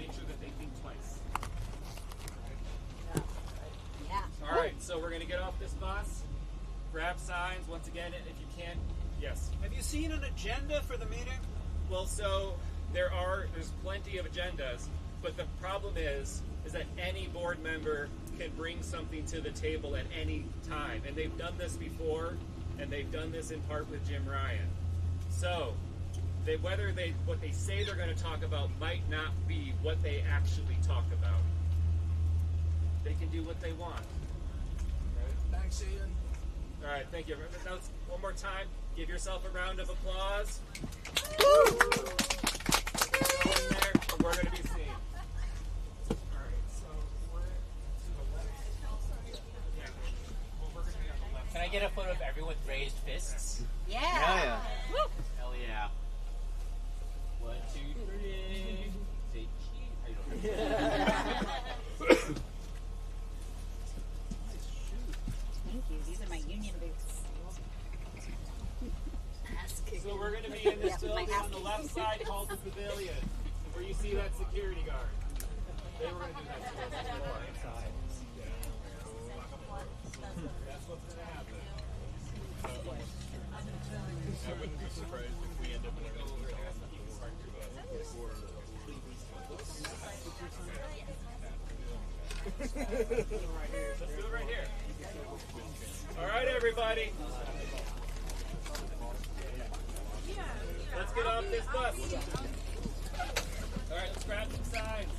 make sure that they think twice. Yeah. All right, so we're going to get off this bus, grab signs. Once again, if you can't, yes. Have you seen an agenda for the meeting? Well, so there's plenty of agendas, but the problem is that any board member can bring something to the table at any time, and they've done this before, and they've done this in part with Jim Ryan. So, what they say they're going to talk about might not be what they actually talk about. They can do what they want. Right. Thanks, Ian. All right, thank you. Now, one more time, give yourself a round of applause. Woo! Go in there, and we're going to be seen. All right, so we're to the left. Yeah, well, we're going to be on the left. Can I get a photo of everyone with raised fists? Yeah. Yeah. Woo! Hell yeah. 1, 2, 3. Say cheese. Thank you. These are my union boots. So we're going to be in this building on the left side called the Pavilion, where you see that security guard. They were going to do that to us before. That's what's going to happen. I wouldn't be surprised if we end up in a Let's do it right here. All right, everybody. Let's get off this bus. All right, let's grab some signs.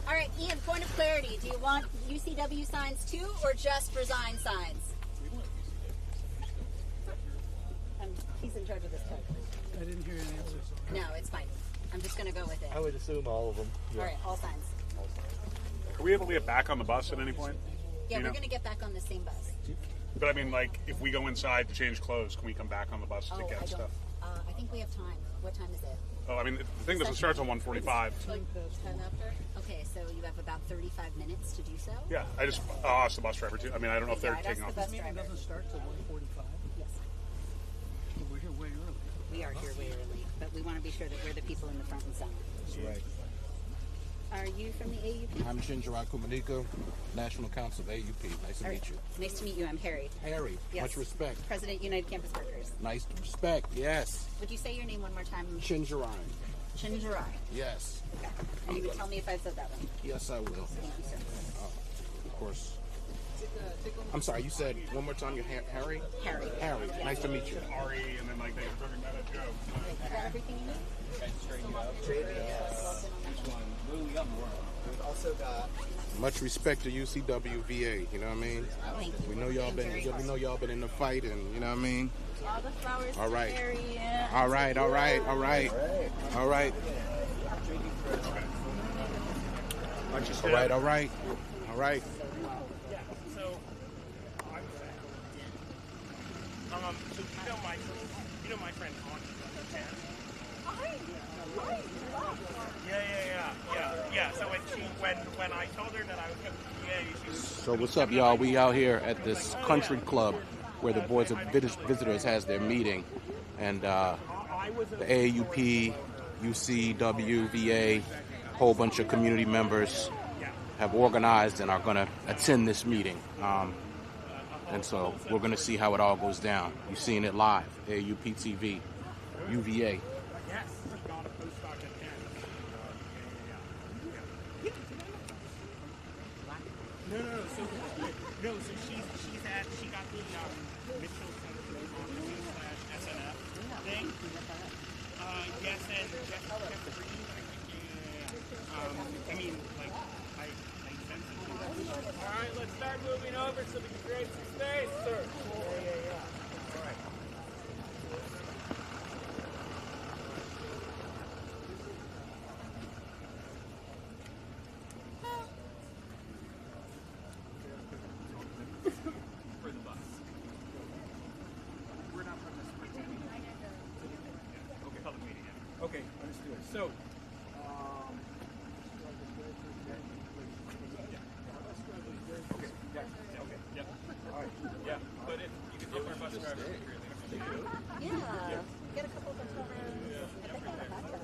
All right, Ian, point of clarity. Do you want UCW signs too, or just resign signs? He's in charge of this code. I didn't hear an answer. No, it's fine. I'm just going to go with it. I would assume all of them. All right, all signs. Are we able to get back on the bus at any point? Yeah, You we're know? going to get back on the same bus. But I mean, like, if we go inside to change clothes, can we come back on the bus to I get don't. stuff? I think we have time. What time is it? Oh, I mean, the thing doesn't start till 1:45. Like 10 after? Okay, so you have about 35 minutes to do so? Yeah, I'll ask the bus driver too. I mean, I don't know if they're I'd taking ask off. the bus This meeting driver. doesn't start till 1:45. Yes, We're here way early. we are here way early, but we want to be sure that we're the people in the front and center. That's right. Are you from the AUP? I'm Chinjirai Kumanika, National Council of AUP. Nice to All right. meet you. Nice to meet you. I'm Harry, Harry, Yes. much respect. President United Campus Workers. Nice respect, yes. Would you say your name one more time? Chinjirai, Chinjirai. yes. Okay. And you would tell me if I've said that one. Yes, I will. Thank you, sir. Of course. I'm sorry, you said one more time, you're Harry? Harry. Harry, nice to meet you. Ari, and then like they were talking about a joke. Is that everything you need? We've also got Much respect to UCW VA, you know what I mean? Thank you. We know y'all Thank you very much. been in the fight, and you know what I mean? All the flowers All right. to Harry. Yeah. All right. All right. Much All right. Yeah, so I'm so you know my friend Connie. Yeah. So when I told her that I was coming to VA, she was. So what's up, y'all? We out here at this country club where the Boards of Visitors has their meeting, and the AAUP, UCW, VA, whole bunch of community members have organized and are going to attend this meeting. And so we're going to see how it all goes down. You've seen it live, AAUP TV, UVA. Yes, got a postdoc at Penn. No. So she got the Mitchell Center / SNF thing. Yes, and Jeff Green. I mean, like I sent it to her. All right, let's start moving over so we can create some space, sir. All right. For the bus. We're not from this pretending. Okay, public meeting. Yeah. Okay, understood. So. Okay. Yep. All right. Yeah, but if you could take our bus driver. Yeah. Get a couple of them over. I think they have a backup.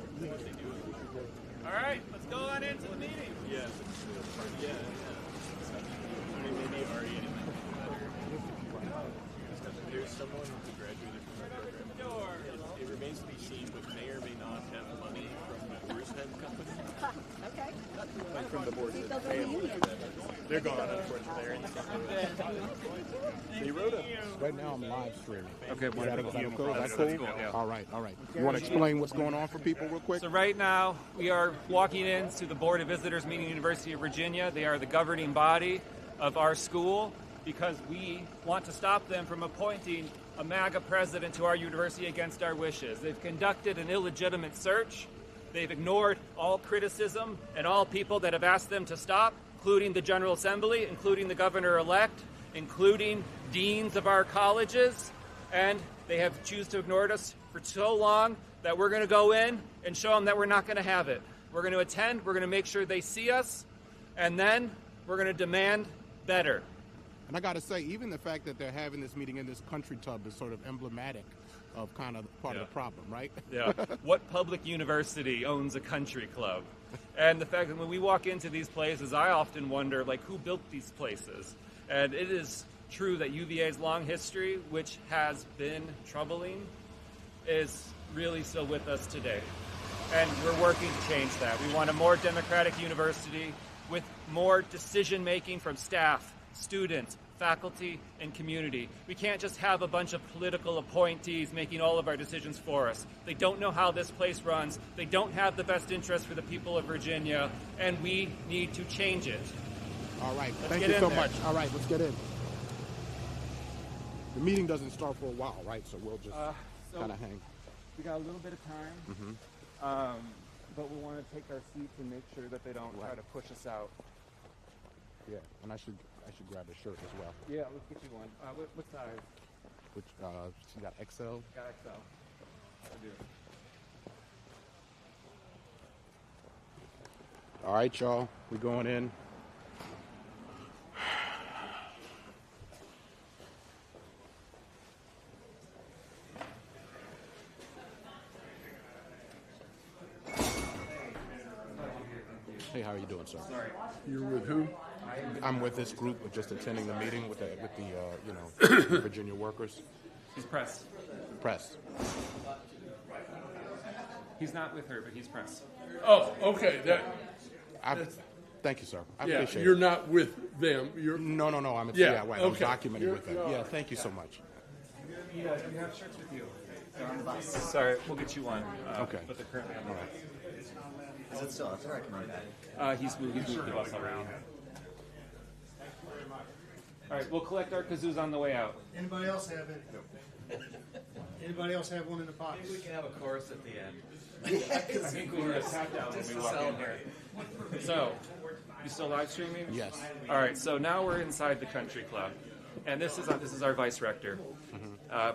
All right, let's go on into the meeting. Yeah. I mean, maybe already in there's someone who graduated from my program. It remains to be seen, but may or may not have money from the Bruce Head company. Okay. Like from the board. They'll go to the union. They're gone, unfortunately. They wrote a. Right now I'm live streaming. Okay, Is that cool? That's Cool? cool, yeah. All right. You want to explain what's going on for people real quick? So right now, we are walking into the Board of Visitors meeting University of Virginia. They are the governing body of our school because we want to stop them from appointing a MAGA president to our university against our wishes. They've conducted an illegitimate search. They've ignored all criticism and all people that have asked them to stop, including the General Assembly, including the governor-elect, including deans of our colleges, and they have chosen to ignore us for so long that we're going to go in and show them that we're not going to have it. We're going to attend, we're going to make sure they see us, and then we're going to demand better. And I got to say, even the fact that they're having this meeting in this country tub is sort of emblematic of kind of part of the problem, right? Yeah. What public university owns a country club? And the fact that when we walk into these places, I often wonder, like, who built these places? And it is true that UVA's long history, which has been troubling, is really still with us today. And we're working to change that. We want a more democratic university with more decision-making from staff, students, faculty, and community. We can't just have a bunch of political appointees making all of our decisions for us. They don't know how this place runs. They don't have the best interest for the people of Virginia, and we need to change it. All right. Let's Thank get you in so there. much. All right, let's get in. The meeting doesn't start for a while, right? So we'll just kind of hang. We got a little bit of time, but we want to take our seats and make sure that they don't try to push us out. Yeah, and I should grab a shirt as well. Yeah, let's get you one. What size? Which she got XL. Got XL. I do. All right, y'all, we going in. Hey, how are you doing, sir? Sorry. You're with who? I'm with this group, we're just attending the meeting with the Virginia workers. He's press. Press. He's not with her, but he's press. Oh, okay. Thank you, sir. I Yeah, appreciate you're it. not with them. You're No. I'm Yeah, right. okay. I'm documenting You're- with them. Yeah, thank you so much. Yeah, you have shirts with you. They're on the bus. Sorry, we'll get you one. Okay. But they're currently on the bus. Is it still up there? I can run back. He's moved the bus around. All right, we'll collect our kazoos on the way out. Anybody else have it? Anybody else have one in the pocket? Maybe we can have a chorus at the end. I think we were sat down when we walked in here. So, you still live streaming? Yes. All right, so now we're inside the country club, and this is our vice rector,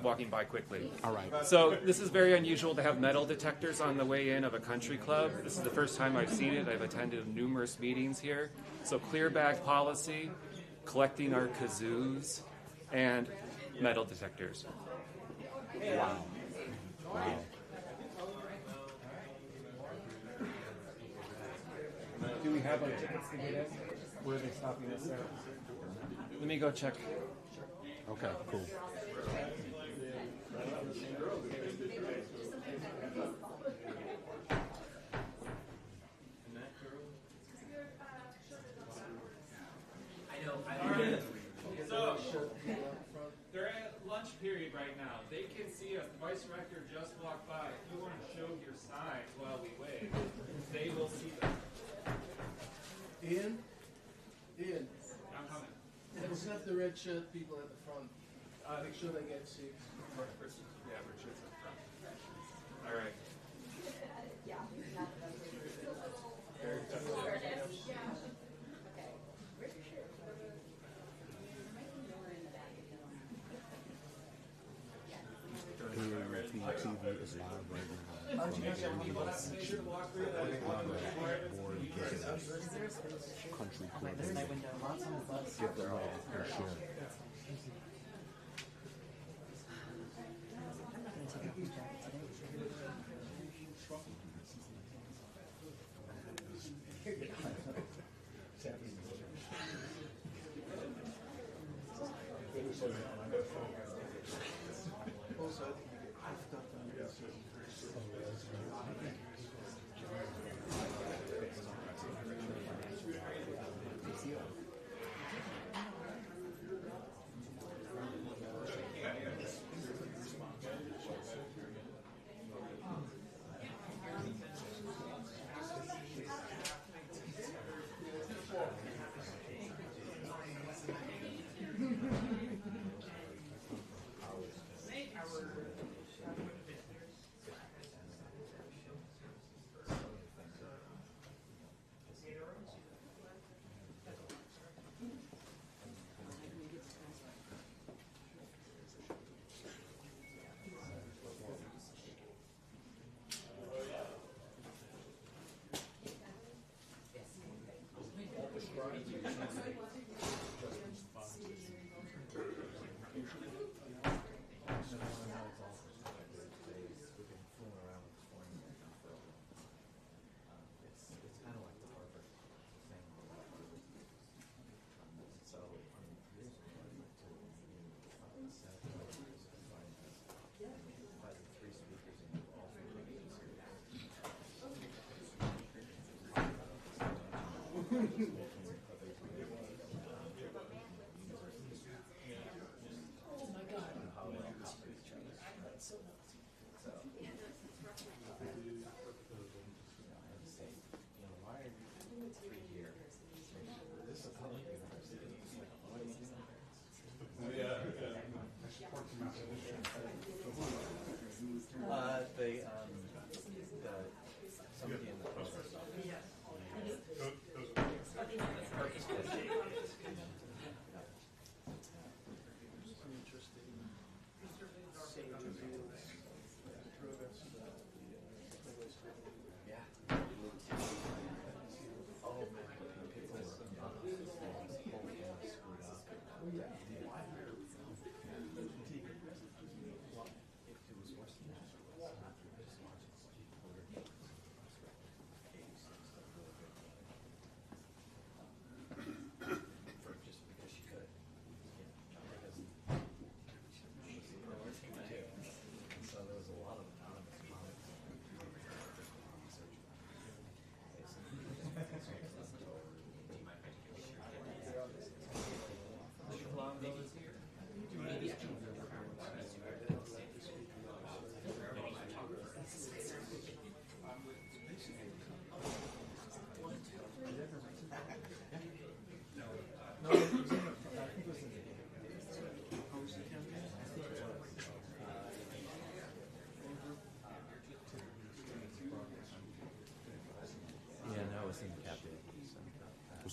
walking by quickly. All right. So this is very unusual to have metal detectors on the way in of a country club. This is the first time I've seen it. I've attended numerous meetings here. So clear bag policy, collecting our kazoos, and metal detectors. Wow. Do we have our tickets to get in? Where are they stopping us there? Let me go check. Okay, cool. So, they're at lunch period right now. They can see us. The vice rector just walked by. If you want to show your signs while we wait, they will see them. Ian? Ian, I'm coming. let's have the red shirt people at the front. Make sure they get seats. Yeah, Richard's up front. All right. TV is live right now. From the board visitors, country club. Get the love and share.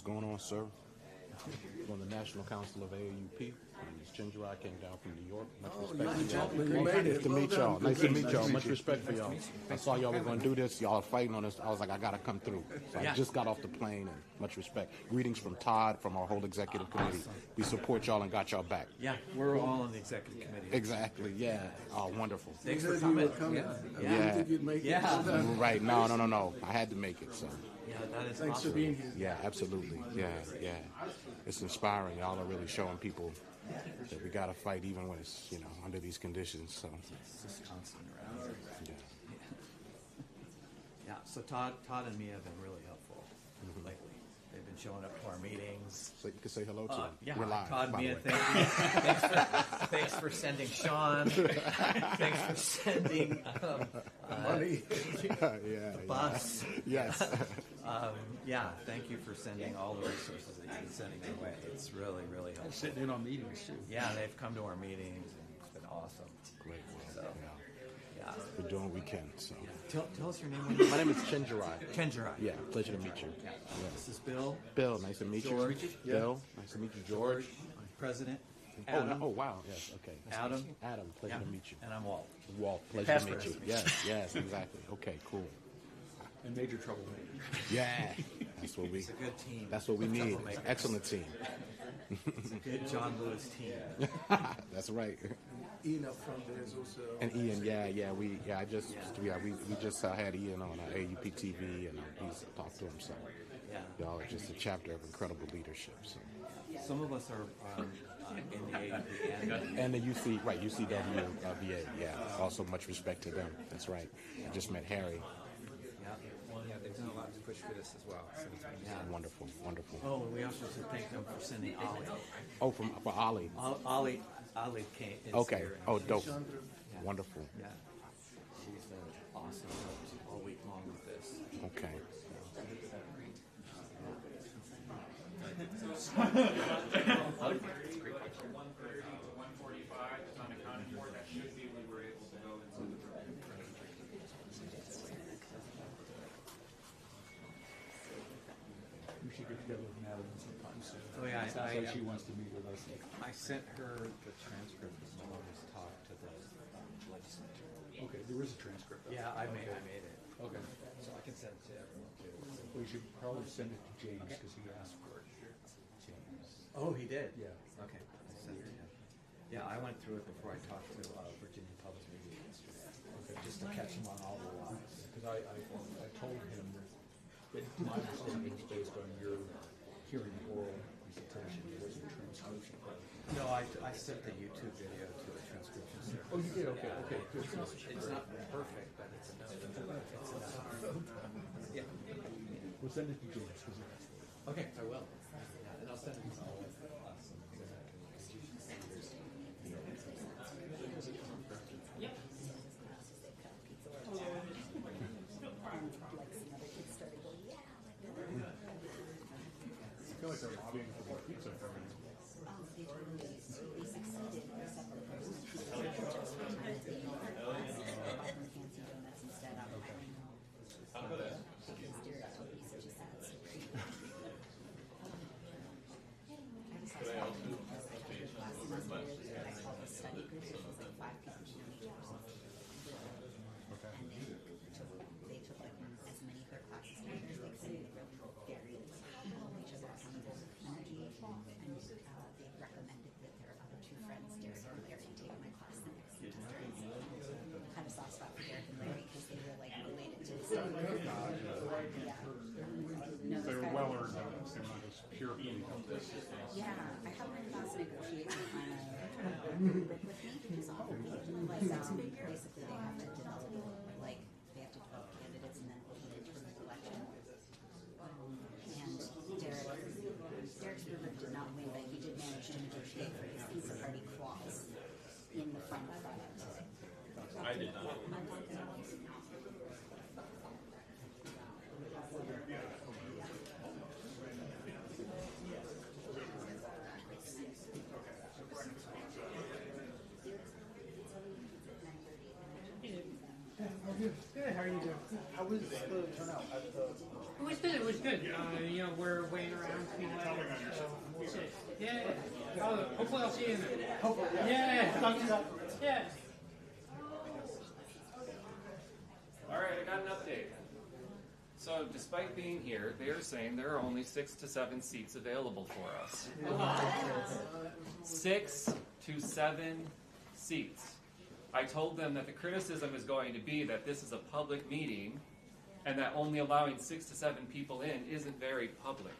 going on, sir? On the National Council of AAUP. My name is Ginger. I came down from New York. Much respect to y'all. You made it. Nice to meet y'all. Nice to meet y'all. Much respect for y'all. I saw y'all were going to do this. Y'all are fighting on this. I was like, I got to come through. So I just got off the plane, and much respect. Greetings from Todd, from our whole executive committee. We support y'all and got y'all back. Yeah, we're all on the executive committee. Exactly. Yeah. Oh, wonderful. Thanks for coming. Yeah. Yeah. Right. No. I had to make it. So. Yeah, that is Thanks awesome. for being here. Yeah, absolutely. Yeah. It's inspiring. Y'all are really showing people that we got to fight even when it's, under these conditions. So. It's just constant around here. Yeah. Yeah, so Todd and me have been really helpful lately. They've been showing up to our meetings. So you can say hello to them. Yeah, We're live, Todd, by Mia, the way. thanks for sending Sean. Thanks for sending Money. Yeah. bus. Yes. Yeah, thank you for sending all the resources that you've been sending our way. It's really, really helpful. Sitting in on meetings too. Yeah, they've come to our meetings and it's been awesome. Great. So, yeah. We're doing what we can. So. Tell us your name. My name is Chenjerai. Chenjerai. Yeah, pleasure to meet you. Yeah. This is Bill. Bill, nice to meet George. you. Bill, nice to meet you. George. President. Oh, Adam. oh, wow. Yes, okay. Adam. Adam, pleasure Yeah. to meet you. And I'm Walt. Walt, pleasure Past to meet you. president. Yes, exactly. Okay, cool. And major troublemaker. Yeah, that's what we. It's a good team. That's what we need. Troublemaker. Excellent team. It's a good John Lewis team. That's right. Ian up front there is also. And Ian, we just had Ian on AUP TV, and he's talked to him. So y'all are just a chapter of incredible leadership. So. Some of us are in the AUP and the UCW VA. Yeah, also much respect to them. That's right. I just met Harry. Yeah, they've done a lot to push for this as well. So Wonderful. Oh, and we also should thank them for sending Ollie. Oh, for Ollie. Ollie came. Okay. Here. Oh, dope. Yeah. Wonderful. Yeah. She's awesome. All week long with this. Okay. We should get together with Madeline sometime soon. Oh yeah, Sounds like she wants to meet with us. I sent her the transcript of Melodia's talk to the legislature. Okay, there is a transcript. Yeah, I made it. Okay. So I can send it to everyone too. We should probably send it to James because he asked for it. James. Oh, he did? Yeah. Okay. I sent it to him. Yeah, I went through it before I talked to Virginia Public Media yesterday. Okay. Just to catch him on all the laws. Because I told him that my decision was based on your hearing oral presentation. It wasn't a transcription. No, I sent the YouTube video to a transcription service. Oh, you did? Okay, okay. Good. It's not perfect, but it's enough. Yeah. We'll send it to James. Okay, I will. Yeah, and I'll send it to all of us. I feel like they're lobbying for more pizza for me. They were well earned. They were not just pure people. Yeah, I have my class negotiate with me who's on like basically they have to develop candidates and then ultimately turn the election. And Derek's movement did not win, but he did manage to negotiate for his pizza party clause in the final product. I did not. Good, how are you doing? How was the turnout at the It was good. It was good. You know, we're waiting around to be let in, so we'll see. Yeah. Oh, hopefully I'll see you in there. Hopefully. Yeah. Yeah. All right, I got an update. So, despite being here, they are saying there are only 6 to 7 seats available for us. 6 to 7 seats. I told them that the criticism is going to be that this is a public meeting and that only allowing 6 to 7 people in isn't very public.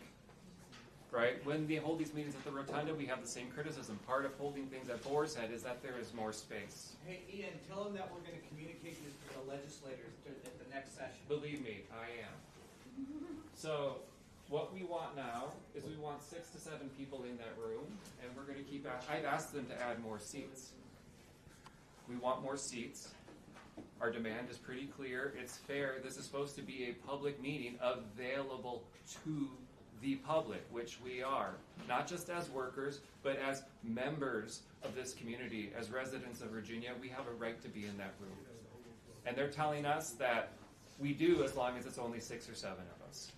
Right? When they hold these meetings at the Rotunda, we have the same criticism. Part of holding things at Boar's Head is that there is more space. Hey, Ian, tell them that we're going to communicate this to the legislators at the next session. Believe me, I am. So, what we want now is we want 6 to 7 people in that room, and we're going to keep I've asked them to add more seats. We want more seats. Our demand is pretty clear. It's fair. This is supposed to be a public meeting available to the public, which we are. Not just as workers, but as members of this community, as residents of Virginia, we have a right to be in that room. And they're telling us that we do as long as it's only 6 or 7 of us.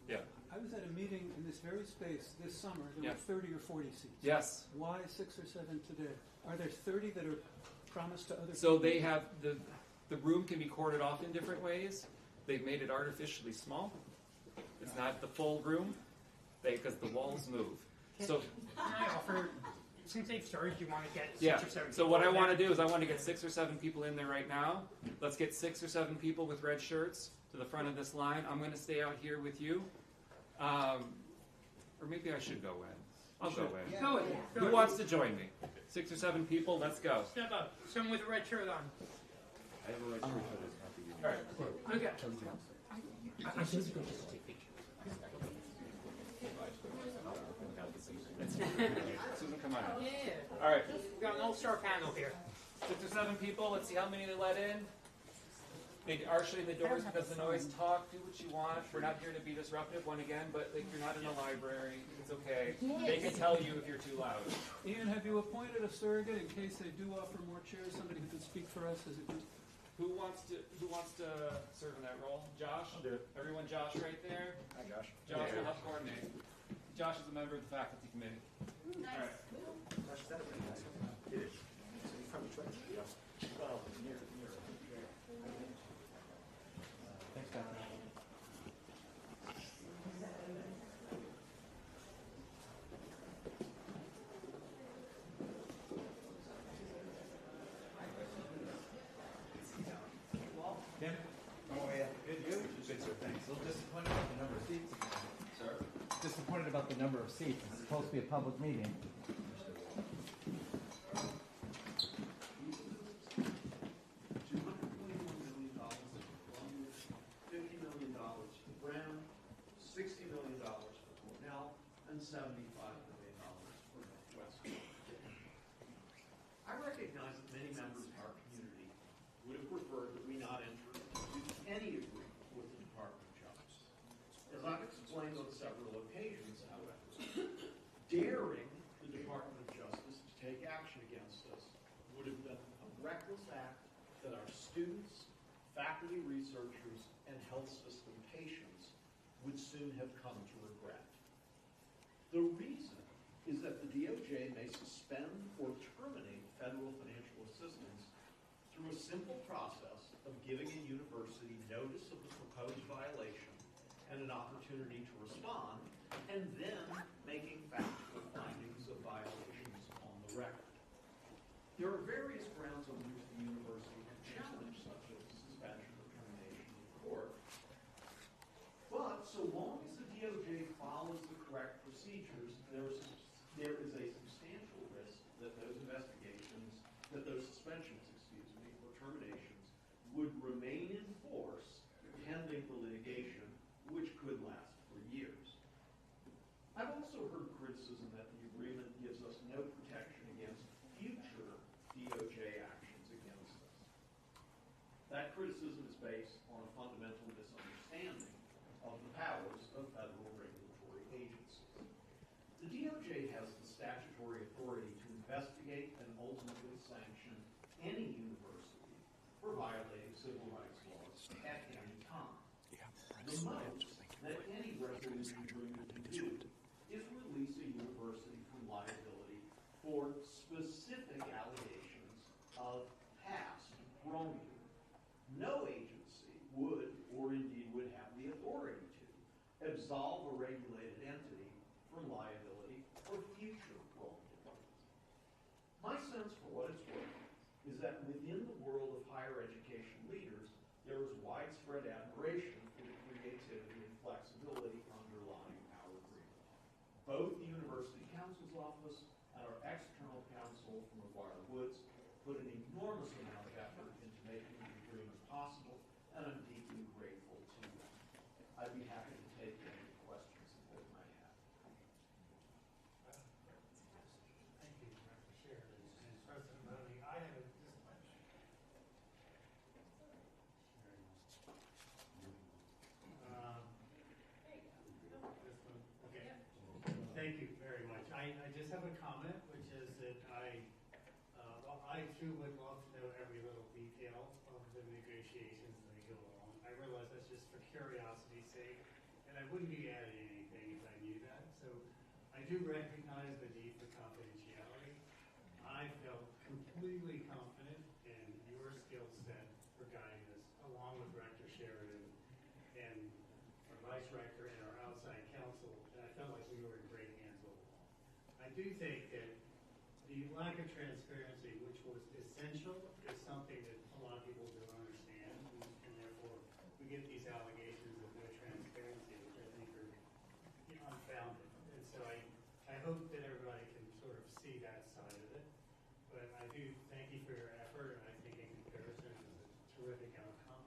Yeah. I was at a meeting in this very space this summer. There were 30 or 40 seats. Yes. Why 6 or 7 today? Are there 30 that are promised to other people? So they have, the room can be corded off in different ways. They've made it artificially small. It's not the full room, because the walls move. So, can I offer, since they've started, you want to get 6 or 7 people? So what I want to do is I want to get 6 or 7 people in there right now. Let's get 6 or 7 people with red shirts to the front of this line. I'm going to stay out here with you. Or maybe I should go in. I'll go in. Go in. Who wants to join me? 6 or 7 people, let's go. Step up. Someone with a red shirt on. I have a red shirt, but it's not the union. All right. Okay. I should go just take pictures. Susan, come on in. Yeah. All right. We've got an all-star panel here. 6 or 7 people. Let's see how many they let in. They are shutting the doors because the noise. Talk. Do what you want. We're not here to be disruptive. One again, but like, you're not in a library. It's okay. They can tell you if you're too loud. Ian, have you appointed a surrogate in case they do offer more chairs? Somebody who can speak for us as a group? Who wants to serve in that role? Josh? I'll do it. Everyone, Josh right there. Hi, Josh. Josh will help coordinate. Josh is a member of the faculty committee. Nice. All right. Josh, is that a really nice one? It is. So you from Detroit? Yeah. Well, near. Thanks, Doctor. Kim? Oh, yeah. Good, you? Good, sir, thanks. A little disappointed about the number of seats. Sir? Disappointed about the number of seats. It's supposed to be a public meeting. $75 million for Northwestern. I recognize that many members of our community would have preferred that we not enter into any agreement with the Department of Justice. As I've explained on several occasions, however, daring the Department of Justice to take action against us would have been a reckless act that our students, faculty, researchers, and health system patients would soon have come to regret. The reason is that the DOJ may suspend or terminate federal financial assistance through a simple process of giving a university notice of the proposed violation and an opportunity to respond, and then making factual findings of violations on the record. There are various grounds on which the university can challenge such a suspension or termination in court, but so long as the DOJ follows the correct procedures, there is a substantial risk that those investigations, that those suspensions, or terminations, would remain in force pending the litigation, which could last for years. I've also heard criticism that the agreement gives us no protection against future DOJ actions against us. That criticism is based on a fundamental misunderstanding of the powers of federal regulatory agencies. The DOJ has the statutory authority to investigate and ultimately sanction any university for violating civil rights laws at any time. The most within the world of higher education leaders, there is widespread admiration for the creativity and flexibility underlying our agreement. Both the University Counsel's Office and our external counsel from McGuire Woods put an enormous amount of effort into making the agreement possible, and I'm deeply grateful to them. I'd be happy to take any questions that they might have. Thank you, Dr. Sheridan and President Boney. I have a Thank you very much. I just have a comment, which is that I too would love to know every little detail of the negotiations as they go along. I realize that's just for curiosity's sake, and I wouldn't be adding anything if I knew that. So I do recognize the need for confidentiality. I felt completely confident in your skill set for guiding us, along with Rector Sheridan and our Vice Rector and our outside counsel, and I felt like we were in great hands all along. I do think that the lack of transparency, which was essential, is something that a lot of people don't understand, and therefore we get these allegations of no transparency, which I think are unfounded. And so I hope that everybody can sort of see that side of it. But I do thank you for your effort, and I think in comparison, it was a terrific outcome.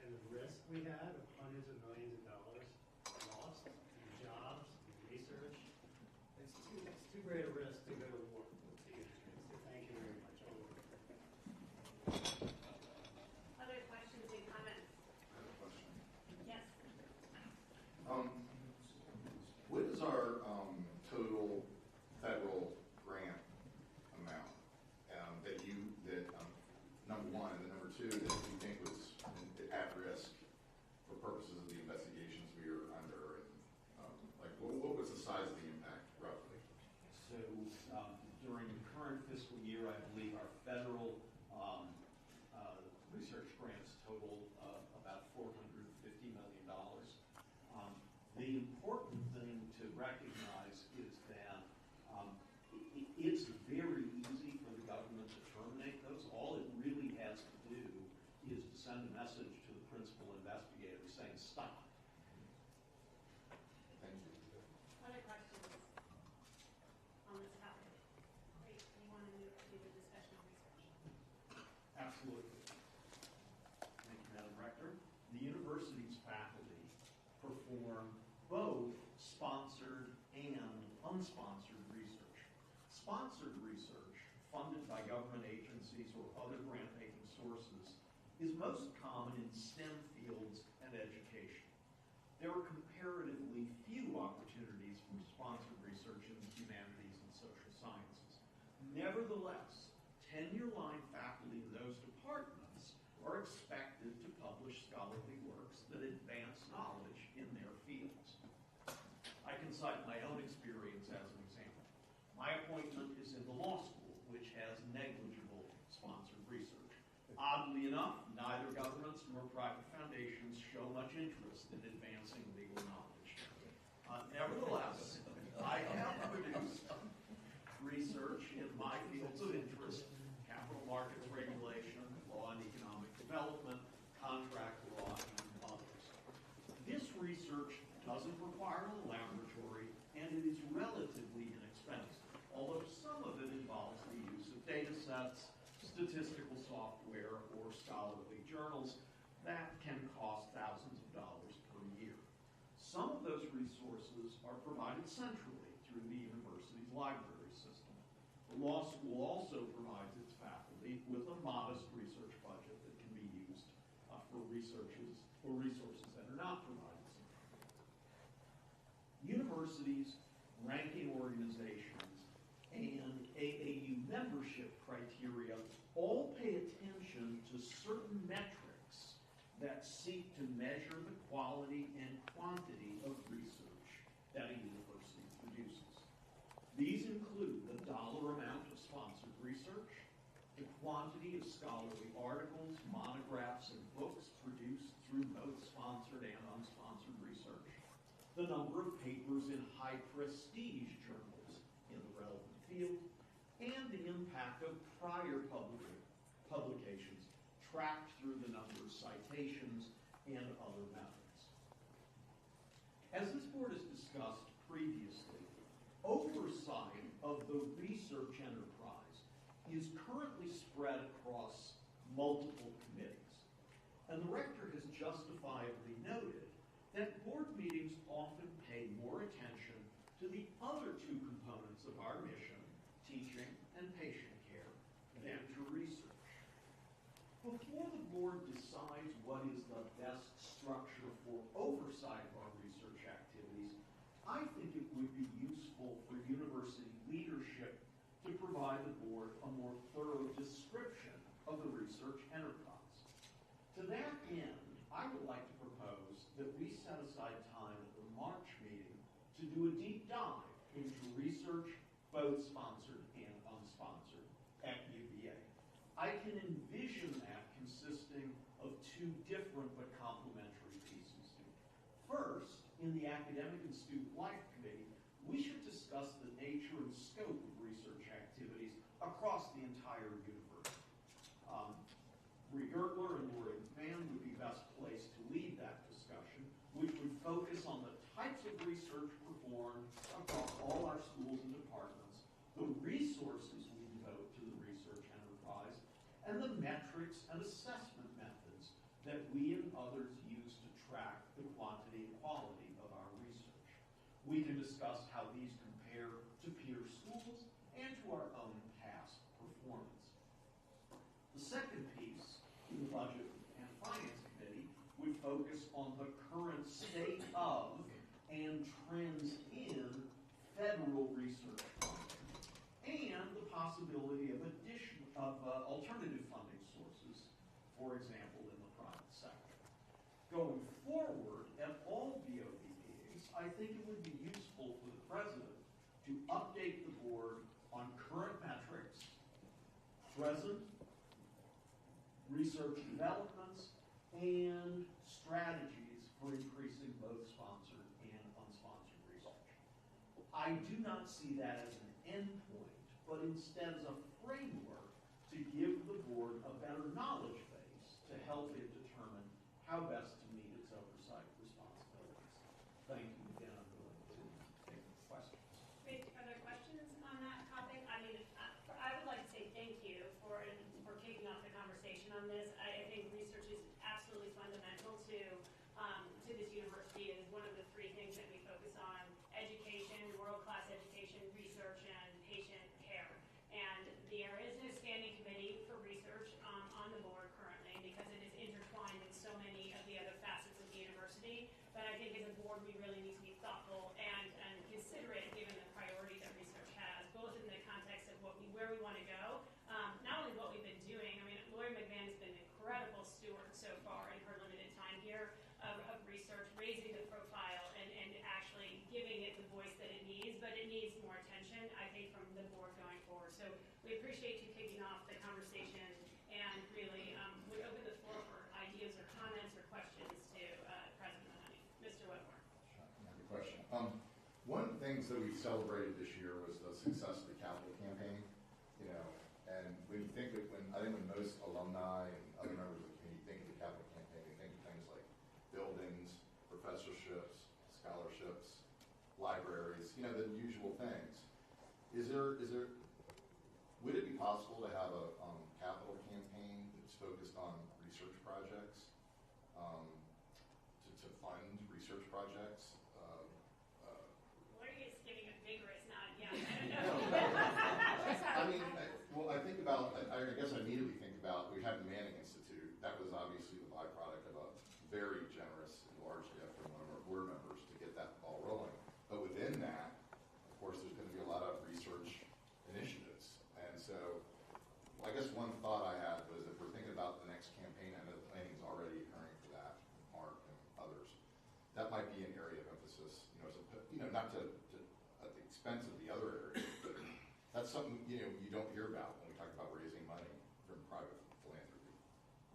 And the risk we had of hundreds of millions of dollars lost in jobs and research, it's too great a risk to go to war. So thank you very much. Other questions and comments? I have a question. Yes. What is our total federal grant amount that number one, and then number two, that you think was at risk for purposes of the investigations we are under? And what was the size of the impact roughly? So during the current fiscal year, I believe our federal research grants total about $450 million. The important thing to recognize is that it's very easy for the government to terminate those. All it really has to do is to send a message to the principal investigator saying stop. Thank you. Other questions on this topic? Great. You want to move to the discussion of research? Absolutely. Thank you, Madam Rector. The university's faculty perform both sponsored and unsponsored research. Sponsored research, funded by government agencies or other grant-making sources, is most common in STEM fields and education. There are comparatively few opportunities for sponsored research in the humanities and social sciences. Nevertheless, tenure-line faculty in those departments are expected to publish scholarly works that advance knowledge in their fields. I can cite my own experience as an example. My appointment is in the law school, which has negligible sponsored research. Oddly enough, neither governments nor private foundations show much interest in advancing legal knowledge. Nevertheless, I have produced research in my fields of interest: capital markets regulation, law and economic development, contract law, and others. This research doesn't require a laboratory, and it is relatively inexpensive, although some of it involves the use of data sets, statistical software, or scholarly journals that can cost thousands of dollars per year. Some of those resources are provided centrally through the university's library system. The law school also provides its faculty with a modest research budget that can be used for resources that are not provided. Universities, ranking organizations, and AAU membership criteria all pay attention to certain metrics that seek to measure the quality and quantity of research that a university produces. These include the dollar amount of sponsored research, the quantity of scholarly articles, monographs, and books produced through both sponsored and unsponsored research, the number of papers in high-prestige journals in the relevant field, and the impact of prior publications, tracked through the number of citations and other methods. As this board has discussed previously, oversight of the research enterprise is currently spread across multiple committees. And the rector has justifiably noted that board meetings often pay more attention to the other two components of our mission, teaching and patient care, than to research. Before the board decides what is the best structure for oversight of our research activities, I think it would be useful for university leadership to provide the board a more thorough description of the research enterprise. To that end, I would like to propose that we set aside time at the March meeting to do a deep dive into research, both sponsored and unsponsored, at UVA. I can envision that consisting of two different but complementary pieces. First, in the Academic and Student Life Committee, we should discuss the nature and scope of research activities across the entire university. Bree Gertler and Lori McMahon would be best placed to lead that discussion, which would focus on the types of research performed across all our schools and departments, the resources we devote to the research enterprise, and the metrics and assessment methods that we and others use to track the quantity and quality of our research. We can discuss how these compare to peer schools and to our own past performance. The second piece in the Budget and Finance Committee would focus on the current state of and trends in federal research funding and the possibility of alternative funding sources, for example, in the private sector. Going forward, at all BOD meetings, I think it would be useful for the president to update the board on current metrics, present research developments, and strategies for increasing both sponsored and unsponsored research. I do not see that as an endpoint, but instead as a framework to give the board a better knowledge base to help it determine how best to meet its oversight responsibilities. Thank you again. I'm willing to take questions. Great. Are there questions on that topic? I mean, I would like to say thank you for kicking off the conversation on this. I think research is absolutely fundamental to this university. It is one of the three things that we focus on: education, world-class education, research, and patient care. And there is a standing committee for research on the board currently because it is intertwined in so many of the other facets of the university. But I think as a board, we really need to be thoughtful and considerate given the priority that research has, both in the context of where we want to go, not only what we've been doing. I mean, Lori McMahon has been an incredible steward so far in her limited time here of research, raising the profile and actually giving it the voice that it needs, but it needs more attention, I think, from the board going forward. So we appreciate you kicking off the conversation and really would open the floor for ideas or comments or questions to President Mahoney. Mr. Wetmore. Good question. One of the things that we celebrated this year was the success of the capital campaign. You know, and when you think of when most alumni and other members of the community think of the capital campaign, they think of things like buildings, professorships, scholarships, libraries, you know, the usual things. Would it be possible to have a capital campaign that's focused on research projects, to fund research projects? Lori is giving a vigorous nod. Yeah, I don't know. I mean, I think about, I guess I immediately think about, we have the Manning Institute. That was obviously the byproduct of a very generous and large gift from one of our board members to get that ball rolling. But within that, of course, there's going to be a lot of research initiatives. And so I guess one thought I had was if we're thinking about the next campaign, I know the planning is already occurring for that, Mark and others, that might be an area of emphasis, not at the expense of the other areas, but that's something, you don't hear about when we talk about raising money from private philanthropy.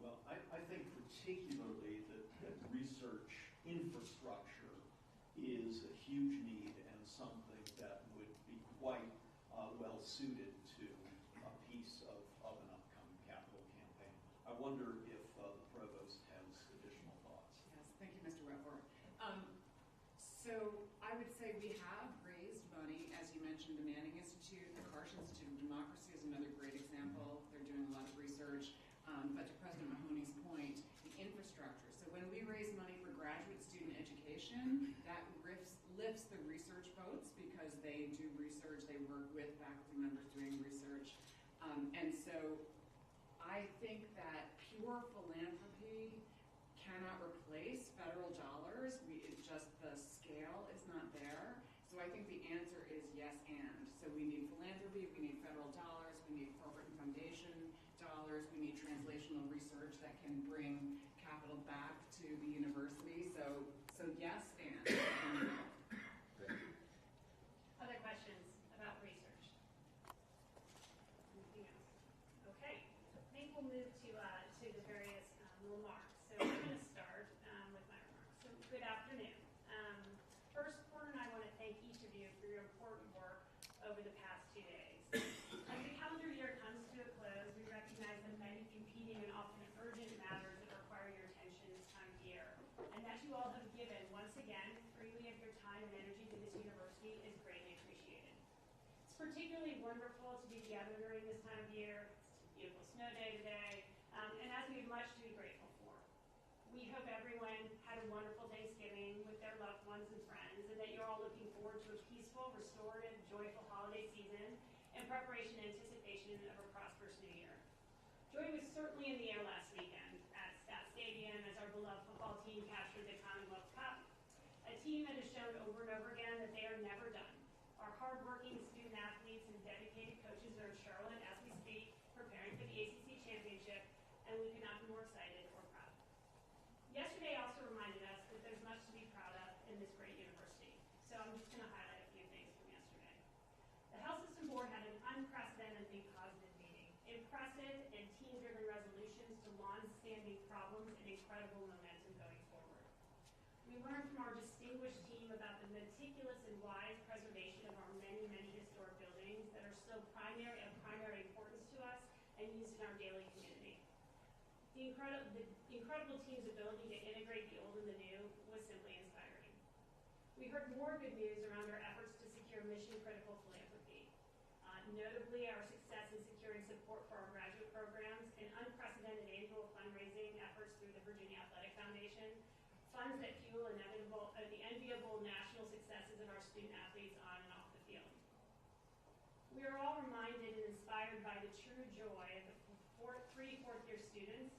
Well, I think particularly that research infrastructure is a huge need and something that would be quite well suited to a piece of an upcoming capital campaign. So I would say we have raised money, as you mentioned, the Manning Institute, the Karsh Institute of Democracy is another great example. They're doing a lot of research. But to President Mahoney's point, the infrastructure. So when we raise money for graduate student education, that lifts the research boats because they do research, they work with faculty members doing research. And so I think that pure philanthropy cannot replace federal dollars. It's just the scale is not there. So I think the answer is yes and. So we need philanthropy, we need federal dollars, we need corporate and foundation dollars, we need translational research that can bring capital back to the university. So yes and. Other questions about research? Anything else? Okay. I think we'll move to the various remarks. So I'm going to start with my remarks. So good afternoon. First, Porter and I want to thank each of you for your important work over the past 2 days. As the calendar year comes to a close, we recognize the many competing and often urgent matters that require your attention this time of year, and that you all have given, once again, freely of your time and energy to this university is greatly appreciated. It's particularly wonderful to be together during this time of year. It's a beautiful snow day today, and as we have much to be grateful for. We hope everyone had a wonderful Thanksgiving with their loved ones and friends, and that you're all looking forward to a peaceful, restorative, joyful holiday season in preparation and anticipation of a prosperous new year. Joy was certainly in the air last weekend at Stat Stadium as our beloved football team captured the Commonwealth Cup, a team that has shown over and over again that they are never done. Our hardworking student athletes and dedicated coaches are in Charlotte as we speak, preparing for the ACC championship, and we could not be more excited or proud. Yesterday also reminded us that there's much to be proud of in this great university. So I'm just going to highlight a few things from yesterday. The Health System Board had an unprecedentedly positive meeting. Impressive and team-driven resolutions to long-standing problems and incredible momentum going forward. We learned from our distinguished team about the meticulous and wise preservation of our many, many historic buildings that are still of primary importance to us and used in our daily community. The incredible team's ability to integrate the old and the new was simply inspiring. We heard more good news around our efforts to secure mission-critical philanthropy. Notably, our success in securing support for our graduate programs and unprecedented annual fundraising efforts through the Virginia Athletic Foundation, funds that fuel the enviable national successes of our student athletes on and off the field. We are all reminded and inspired by the true joy of the three fourth-year students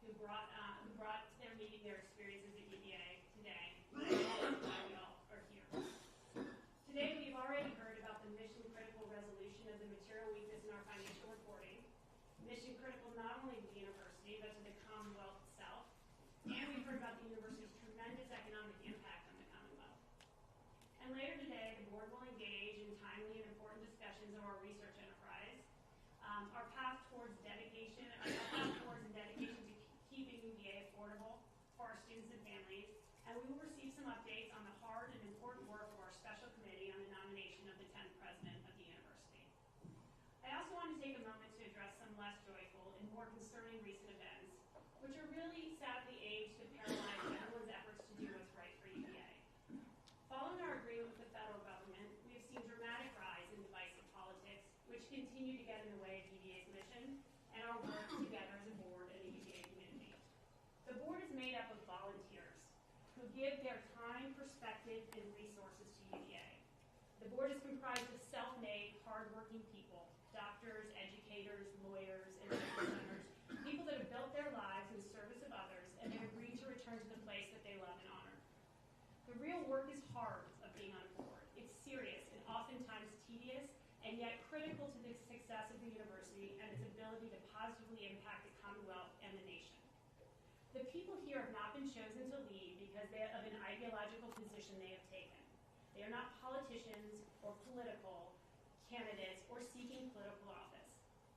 who brought to their meeting their experiences at UVA today. That's why we all are here. Today, we've already heard about the mission-critical resolution of the material weakness in our financial reporting, mission-critical not only to the university, but to the Commonwealth itself, and we've heard about the university's tremendous economic impact on the Commonwealth. And later today, the board will engage in timely and important discussions of our research enterprise, our path towards dedication to keeping UVA affordable for our students and families, and we will receive some updates on the hard and important work of our special committee on the nomination of the 10th president of the university. I also want to take a moment to address some less joyful and more concerning recent events, which are really sadly aged to paralyze everyone's efforts to do what's right for UVA. Following our agreement with the federal government, we have seen dramatic rise in divisive politics, which continue to get in the way of UVA's mission and our work together as a board and a UVA community. The board is made up of volunteers who give their time, perspective, and resources to UVA. The board is comprised of self-made, hardworking people, doctors, educators, lawyers, and business owners, people that have built their lives in service of others and have agreed to return to the place that they love and honor. The real work is hard of being on a board. It's serious and oftentimes tedious, and yet critical to the success of the university and its ability to positively impact the Commonwealth and the nation. The people here have not been chosen to lead because of an ideological position they have taken. They are not politicians or political candidates or seeking political office.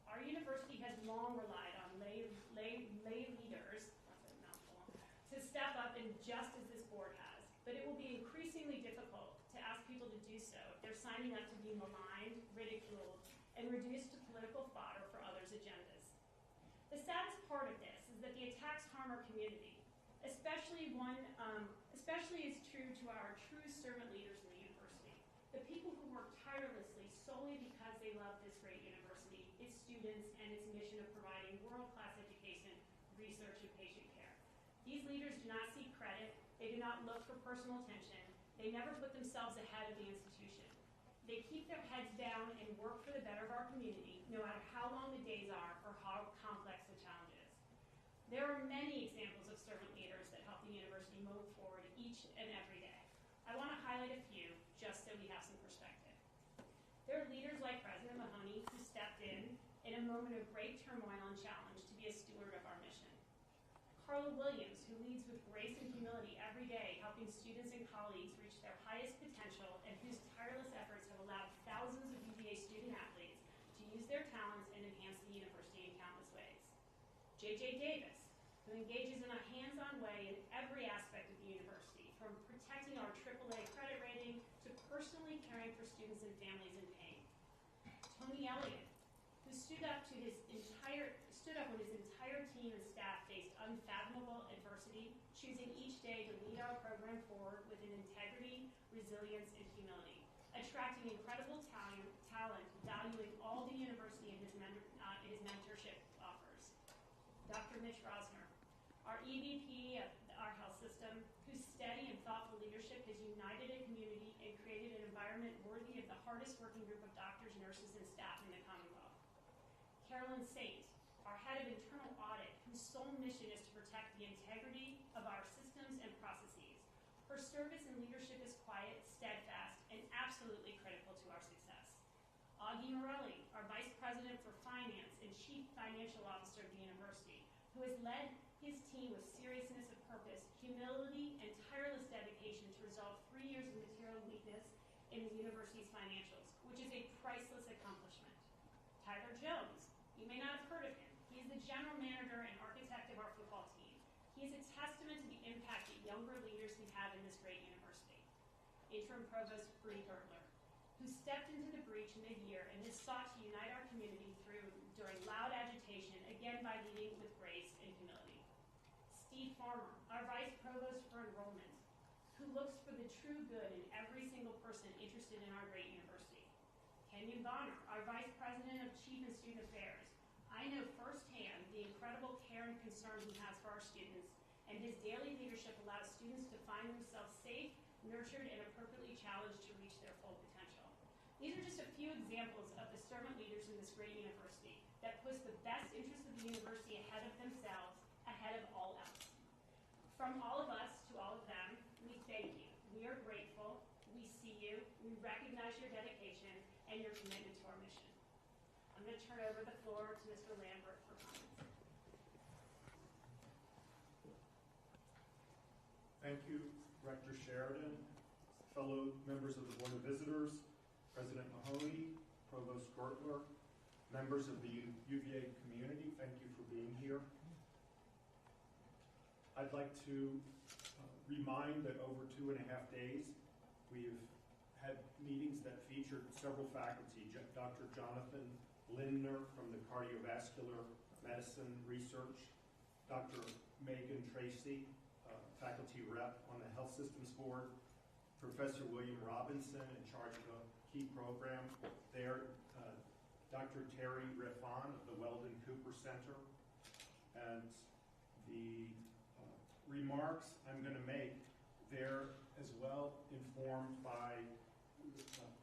Our university has long relied on lay leaders, that's a mouthful, to step up, and just as this board has. But it will be increasingly difficult to ask people to do so if they're signing up to be maligned, ridiculed, and reduced to political fodder for others' agendas. The saddest part of this is that the attacks harm our community. especially is true to our true servant leaders in the university. The people who work tirelessly solely because they love this great university, its students, and its mission of providing world-class education, research, and patient care. These leaders do not seek credit. They do not look for personal attention. They never put themselves ahead of the institution. They keep their heads down and work for the better of our community, no matter how long the days are or how complex the challenge is. There are many examples of servant leaders that help the university move forward each and every day. I want to highlight a few just so we have some perspective. There are leaders like President Mahoney who stepped in a moment of great turmoil and challenge to be a steward of our mission. Carla Williams, who leads with grace and humility every day, helping students and colleagues reach their highest potential and whose tireless efforts have allowed thousands of UVA student athletes to use their talents and enhance the university in countless ways. J.J. Davis, who engages in a hands-on way in every aspect of the university, from protecting our AAA credit rating to personally caring for students and families in pain. Tony Elliott, who stood up when his entire team and staff faced unfathomable adversity, choosing each day to lead our program forward with an integrity, resilience, and humility, attracting incredible talent, valuing all the university and his mentorship offers. Dr. Mitch Rosner, our EVP of our health system, whose steady and thoughtful leadership has united a community and created an environment worthy of the hardest working group of doctors, nurses, and staff in the Commonwealth. Carolyn Saint, our head of internal audit, whose sole mission is to protect the integrity of our systems and processes. Her service and leadership is quiet, steadfast, and absolutely critical to our success. Augie Morelli, our Vice President for Finance and Chief Financial Officer of the university, who has led his team with seriousness of purpose, humility, and tireless dedication to resolve 3 years of material weakness in the university's financials, which is a priceless accomplishment. Tyler Jones, you may not have heard of him. He is the general manager and architect of our football team. He is a testament to the impact that younger leaders can have in this great university. Interim Provost Bree Gertler, who stepped into the breach mid-year and has sought to unite our community during loud agitation, again by leading with grace and humility. Steve Farmer, our Vice Provost for Enrollment, who looks for the true good in every single person interested in our great university. Kenyon Bonner, our Vice President of Chief and Student Affairs. I know firsthand the incredible care and concern he has for our students, and his daily leadership allows students to find themselves safe, nurtured, and appropriately challenged to reach their full potential. These are just a few examples of the servant leaders in this great university that puts the best interests of the university ahead of themselves, ahead of all else. From all of us to all of them, we thank you. We are grateful. We see you. We recognize your dedication and your commitment to our mission. I'm going to turn over the floor to Mr. Lambert for comments. Thank you, Rector Sheridan, fellow members of the Board of Visitors, President Mahoney, Provost Gertler, members of the UVA community, thank you for being here. I'd like to remind that over 2.5 days, we've had meetings that featured several faculty. Dr. Jonathan Lindner from the Cardiovascular Medicine Research, Dr. Megan Tracy, faculty rep on the Health Systems Board, Professor William Robinson in charge of a key program there, Dr. Terry Riffon of the Weldon Cooper Center, and the remarks I'm going to make there as well informed by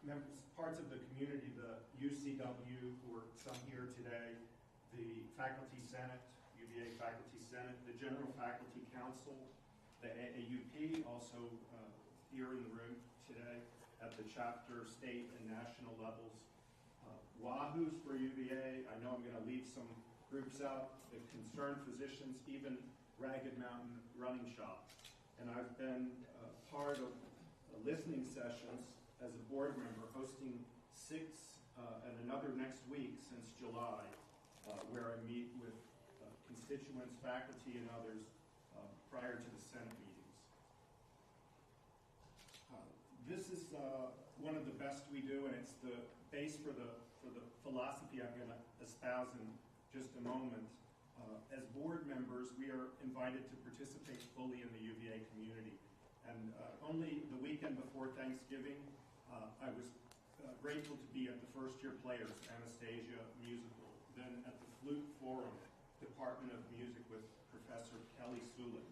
members, parts of the community, the UCW, who are some here today, the Faculty Senate, UVA Faculty Senate, the General Faculty Council, the AAUP, also here in the room today at the chapter, state, and national levels. WAHOOs for UVA, I know I'm going to leave some groups out, the concerned physicians, even Ragged Mountain Running Shop. And I've been part of listening sessions as a board member, hosting 6 and another next week since July, where I meet with constituents, faculty, and others prior to the Senate meetings. This is one of the best we do, and it's the base for the philosophy I'm going to espouse in just a moment. As board members, members, we are invited to participate fully in the UVA community. And only the weekend before Thanksgiving, I was grateful to be at the First Year Players Anastasia musical, then at the Flute Forum Department of Music with Professor Kelly Sulin.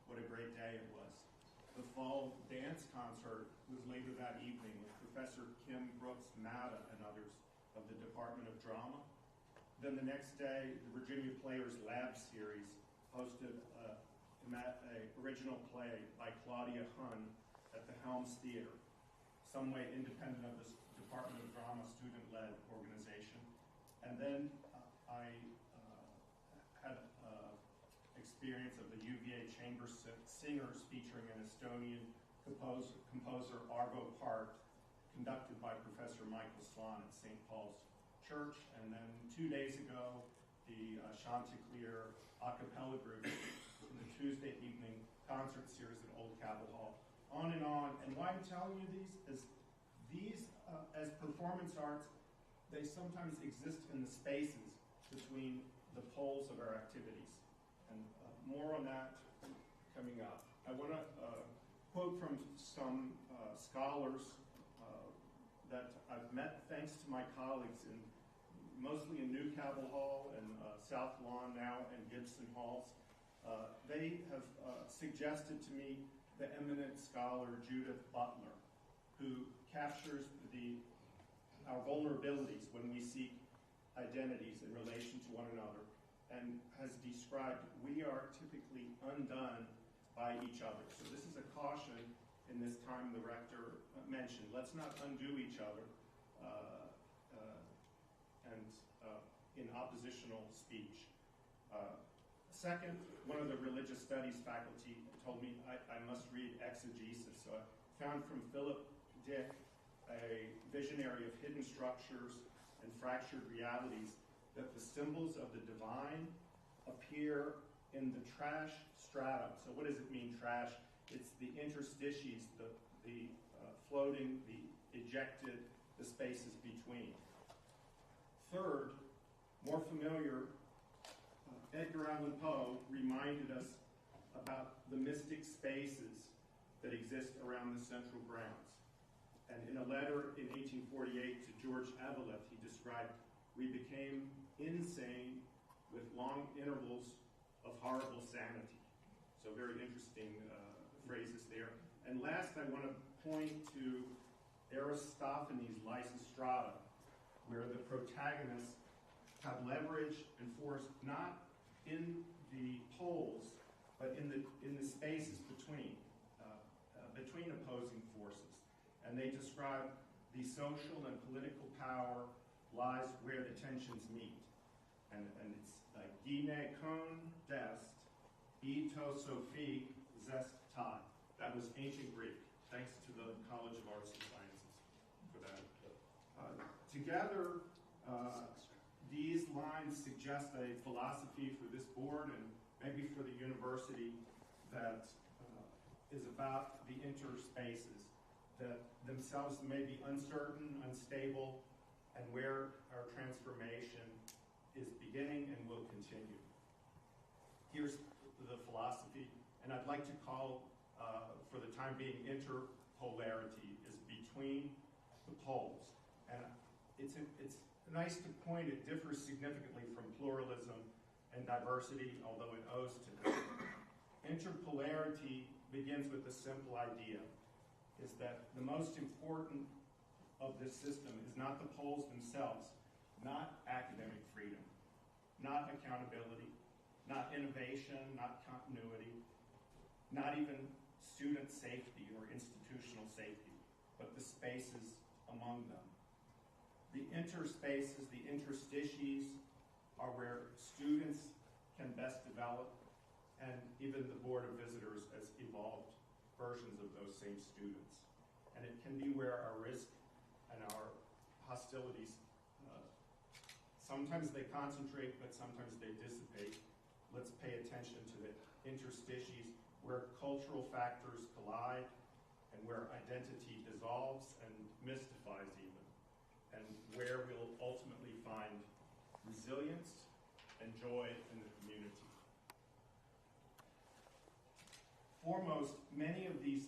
What a great day it was. The fall dance concert was later that evening with Professor Kim Brooks Matta and others of the Department of Drama. Then the next day, the Virginia Players Lab Series hosted an original play by Claudia Hunn at the Helms Theater, some way independent of this Department of Drama student-led organization. And then I had experience of the UVA Chamber Singers featuring an Estonian composer Arvo Part, conducted by Professor Michael Swan at St. Paul's Church. And then 2 days ago, the Chanticleer a cappella group in the Tuesday evening concert series at Old Cabell Hall. On. And why I'm telling you these, as performance arts, they sometimes exist in the spaces between the poles of our activities. And more on that coming up. I want to quote from some scholars that I've met thanks to my colleagues mostly in New Cabell Hall and South Lawn now and Gibson Halls. They have suggested to me the eminent scholar Judith Butler, who captures our vulnerabilities when we seek identities in relation to one another, and has described we are typically undone by each other. So this is a caution in this time the rector mentioned. Let's not undo each other and in oppositional speech. Second, one of the religious studies faculty told me I must read exegesis. So I found from Philip Dick, a visionary of hidden structures and fractured realities, that the symbols of the divine appear in the trash stratum. So what does it mean, trash? It's the interstices, the floating, the ejected, the spaces between. Third, more familiar, Edgar Allan Poe reminded us about the mystic spaces that exist around the central grounds. And in a letter in 1848 to George Eveleth, he described, "We became insane with long intervals of horrible sanity." So very interesting phrases there. And last, I want to point to Aristophanes' Lysistrata, where the protagonists have leverage and force not in the poles, but in the spaces between opposing forces. And they describe the social and political power lies where the tensions meet. And it's Gine kon dest, ito Sophie zest tai. That was ancient Greek. Thanks to the College of Arts and Sciences for that. Together, these lines suggest a philosophy for this board and maybe for the university that is about the interspaces that themselves may be uncertain, unstable, and where our transformation is beginning and will continue. Here's the philosophy, and I'd like to call, for the time being, interpolarity is between the poles. And it's nice to point it differs significantly from pluralism and diversity, although it owes to them. Interpolarity begins with a simple idea, is that the most important of this system is not the poles themselves, not academic freedom, not accountability, not innovation, not continuity, not even student safety or institutional safety, but the spaces among them. The interspaces, the interstices, are where students can best develop, and even the Board of Visitors has evolved versions of those same students. And it can be where our risk and our hostilities, sometimes they concentrate, but sometimes they dissipate. Let's pay attention to the interstices where cultural factors collide and where identity dissolves and mystifies even, and where we'll ultimately find resilience and joy in the community. foremost, many of these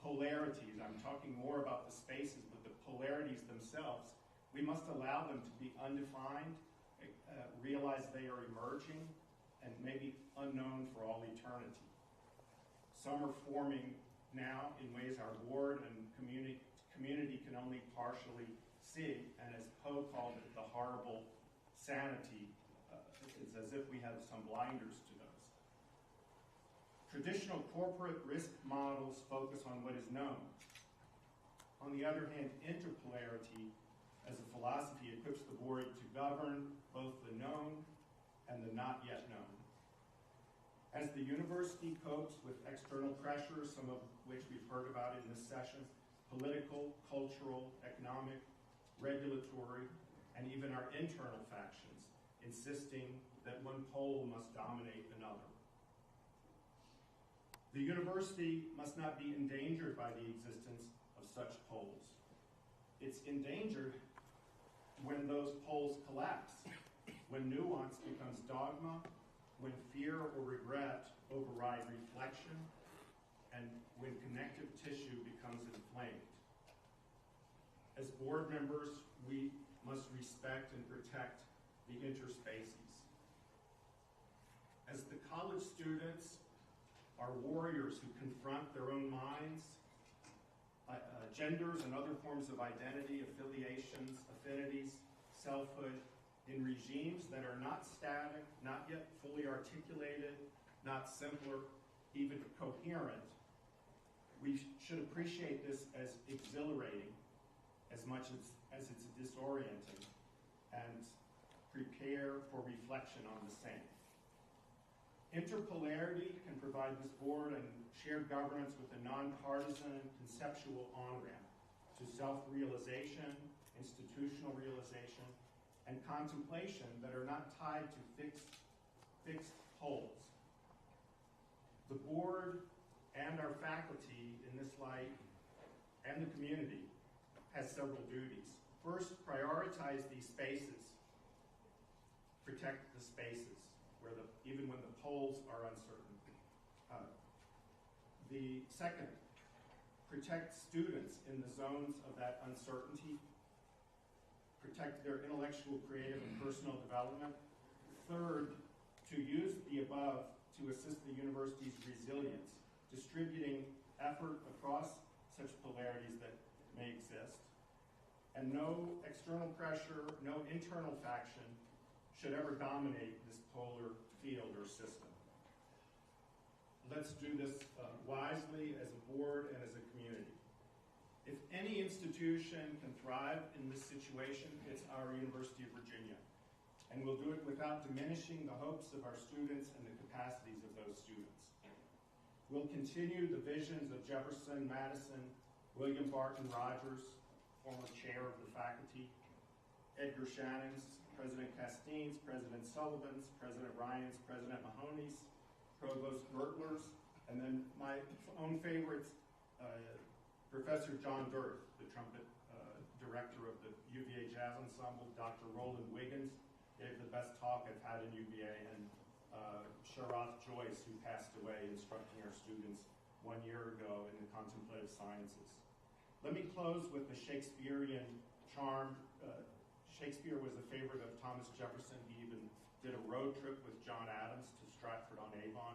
polarities, I'm talking more about the spaces, but the polarities themselves, we must allow them to be undefined, realize they are emerging, and maybe unknown for all eternity. Some are forming now in ways our board and community can only partially see, and as Poe called it, the horrible sanity, it's as if we have some blinders to those. Traditional corporate risk models focus on what is known. On the other hand, interpolarity as a philosophy equips the board to govern both the known and the not yet known. As the university copes with external pressures, some of which we've heard about in this session, political, cultural, economic, regulatory, and even our internal factions, insisting that one pole must dominate another. The university must not be endangered by the existence of such poles. It's endangered when those poles collapse, when nuance becomes dogma, when fear or regret override reflection, and when connective tissue becomes inflamed. As board members, we must respect and protect the interspaces. As the college students are warriors who confront their own minds, genders and other forms of identity, affiliations, affinities, selfhood, in regimes that are not static, not yet fully articulated, not simpler, even coherent, we should appreciate this as exhilarating as much as it's disorienting, and prepare for reflection on the same. Interpolarity can provide this board and shared governance with a nonpartisan conceptual on-ramp to self-realization, institutional realization, and contemplation that are not tied to fixed poles. The board and our faculty in this light and the community has several duties. First, prioritize these spaces. Protect the spaces, even when the poles are uncertain. The second, protect students in the zones of that uncertainty. Protect their intellectual, creative, and personal development. Third, to use the above to assist the university's resilience, distributing effort across such polarities that may exist. And no external pressure, no internal faction should ever dominate this polar field or system. Let's do this wisely as a board and as a community. If any institution can thrive in this situation, it's our University of Virginia. And we'll do it without diminishing the hopes of our students and the capacities of those students. We'll continue the visions of Jefferson, Madison, William Barton Rogers, former chair of the faculty, Edgar Shannon's, President Castine's, President Sullivan's, President Ryan's, President Mahoney's, Provost Gertler's, and then my own favorites, Professor John Dirth, the trumpet director of the UVA Jazz Ensemble, Dr. Roland Wiggins, gave the best talk I've had in UVA, and Sharath Joyce, who passed away instructing our students 1 year ago in the contemplative sciences. Let me close with the Shakespearean charm. Shakespeare was a favorite of Thomas Jefferson. He even did a road trip with John Adams to Stratford-on-Avon,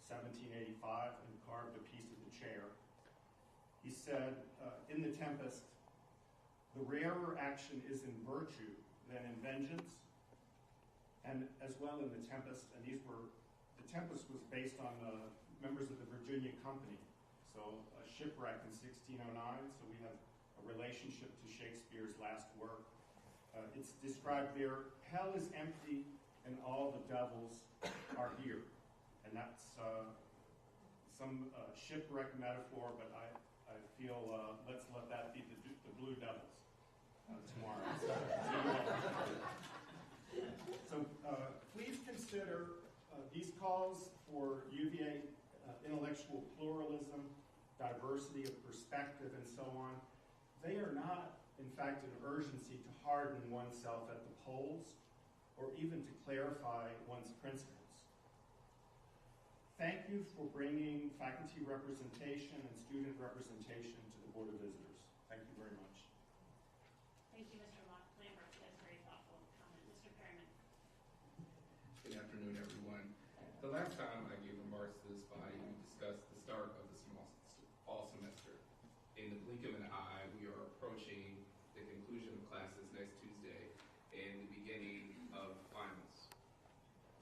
1785, and carved a piece of the chair. He said, in The Tempest, the rarer action is in virtue than in vengeance, and as well in The Tempest, and The Tempest was based on members of the Virginia Company, so a shipwreck in 1609, so we have a relationship to Shakespeare's last work. It's described there, hell is empty and all the devils are here. And that's some shipwreck metaphor, but I feel let's let that be the Blue Devils tomorrow. So please consider these calls for UVA intellectual pluralism, diversity of perspective, and so on. They are not, in fact, an urgency to harden oneself at the polls or even to clarify one's principles. thank you for bringing faculty representation and student representation to the Board of Visitors. Thank you very much. Thank you, Mr. Lambert, for that very thoughtful comment. Mr. Perryman. Good afternoon, everyone. The last time I gave remarks to this body, we discussed the start of the fall semester. In the blink of an eye, we are approaching the conclusion of classes next Tuesday and the beginning of finals.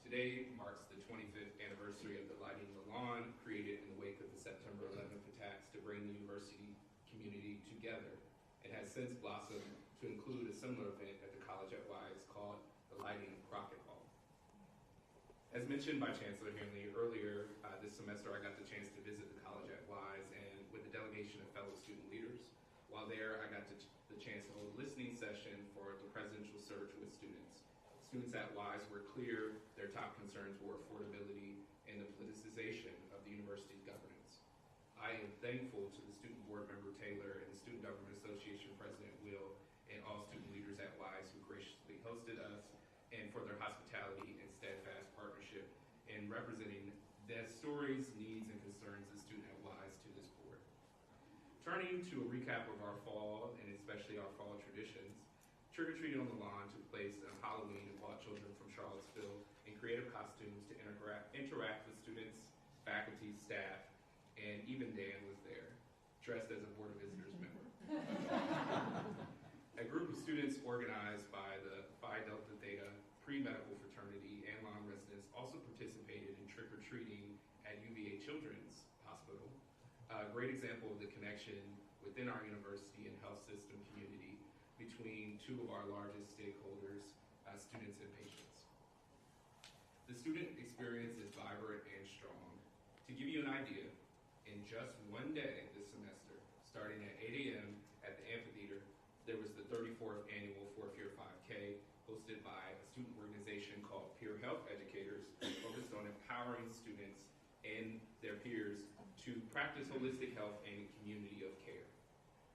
Today marks the 25th anniversary of the Lighting the Lawn, created in the wake of the September 11th attacks to bring the university community together. It has since blossomed to include a similar event at the College at Wise called the Lighting of Crockett Hall. As mentioned by Chancellor Hanley earlier, this semester I got the chance to visit the College at Wise and with a delegation of fellow student leaders. While there, I got the chance to hold a listening session for the presidential search with students. Students at Wise were clear their top concerns were affordability and the politicization of the university's governance. I am thankful to the Student Board Member Taylor and the Student Government Association President Will and all student leaders at Wise who graciously hosted us and for their hospitality and steadfast partnership in representing the stories, needs, and concerns of the student at Wise to this board. Turning to a recap of our fall, and especially our fall traditions, trick-or-treating on the lawn took place on Halloween and brought children from Charlottesville in creative costumes to interact with students, faculty, staff, and even Dan was there, dressed as a Board of Visitors member. A group of students organized by the Phi Delta Theta pre-medical fraternity and lawn residents also participated in trick-or-treating at UVA Children's Hospital. A great example of the connection within our university and health system community between two of our largest stakeholders, students and patients. The student experience is vibrant and strong. To give you an idea, in just one day this semester, starting at 8 a.m. at the amphitheater, there was the 34th annual Fourth Year 5K hosted by a student organization called Peer Health Educators, focused on empowering students and their peers to practice holistic health and community of care.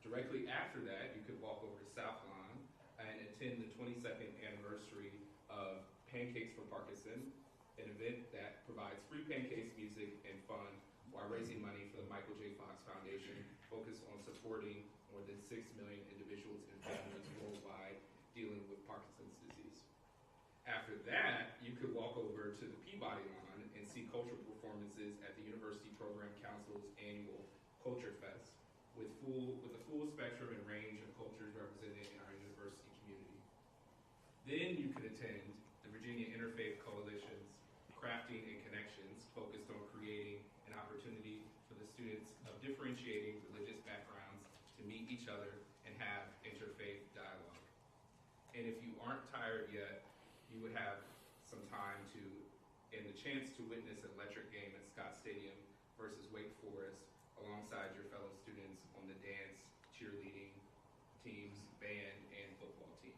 Directly after that, you could walk over to South Lawn and attend the 22nd anniversary of Pancakes for Parkinson, an event that provides free pancakes, music, and fun while raising money for the Michael J. Fox Foundation, focused on supporting more than 6 million individuals and families worldwide dealing with Parkinson's disease. After that, you could walk over to the Peabody Lawn and see cultural performances at the University Program Council's annual Culture Fest, with a full spectrum and range of cultures represented in our university community. Then you could attend the Virginia Interfaith Coalition's Crafting and Connections, focused on creating an opportunity for the students of differentiating religious backgrounds to meet each other and have interfaith dialogue. And if you aren't tired yet, you would have some time to, and the chance to witness an electric game at Scott Stadium versus Wake Forest alongside your fellow students on the dance, cheerleading teams, band, and football team.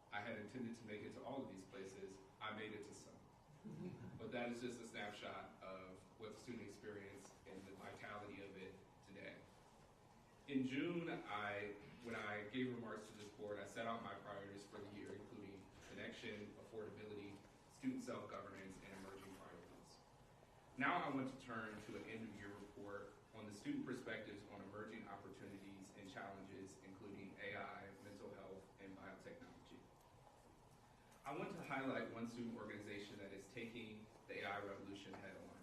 I had intended to make it to all of these places. I made it to some. But that is just a snapshot of what the student experience and the vitality of it today. In June, when I gave remarks to this board, I set out my priorities for the year, including connection, affordability, student self-governance, and emerging priorities. Now I want to turn to an end-of-year report on the student perspectives on emerging opportunities and challenges, including AI, mental health, and biotechnology. I want to highlight one student organization that is taking the AI revolution head-on.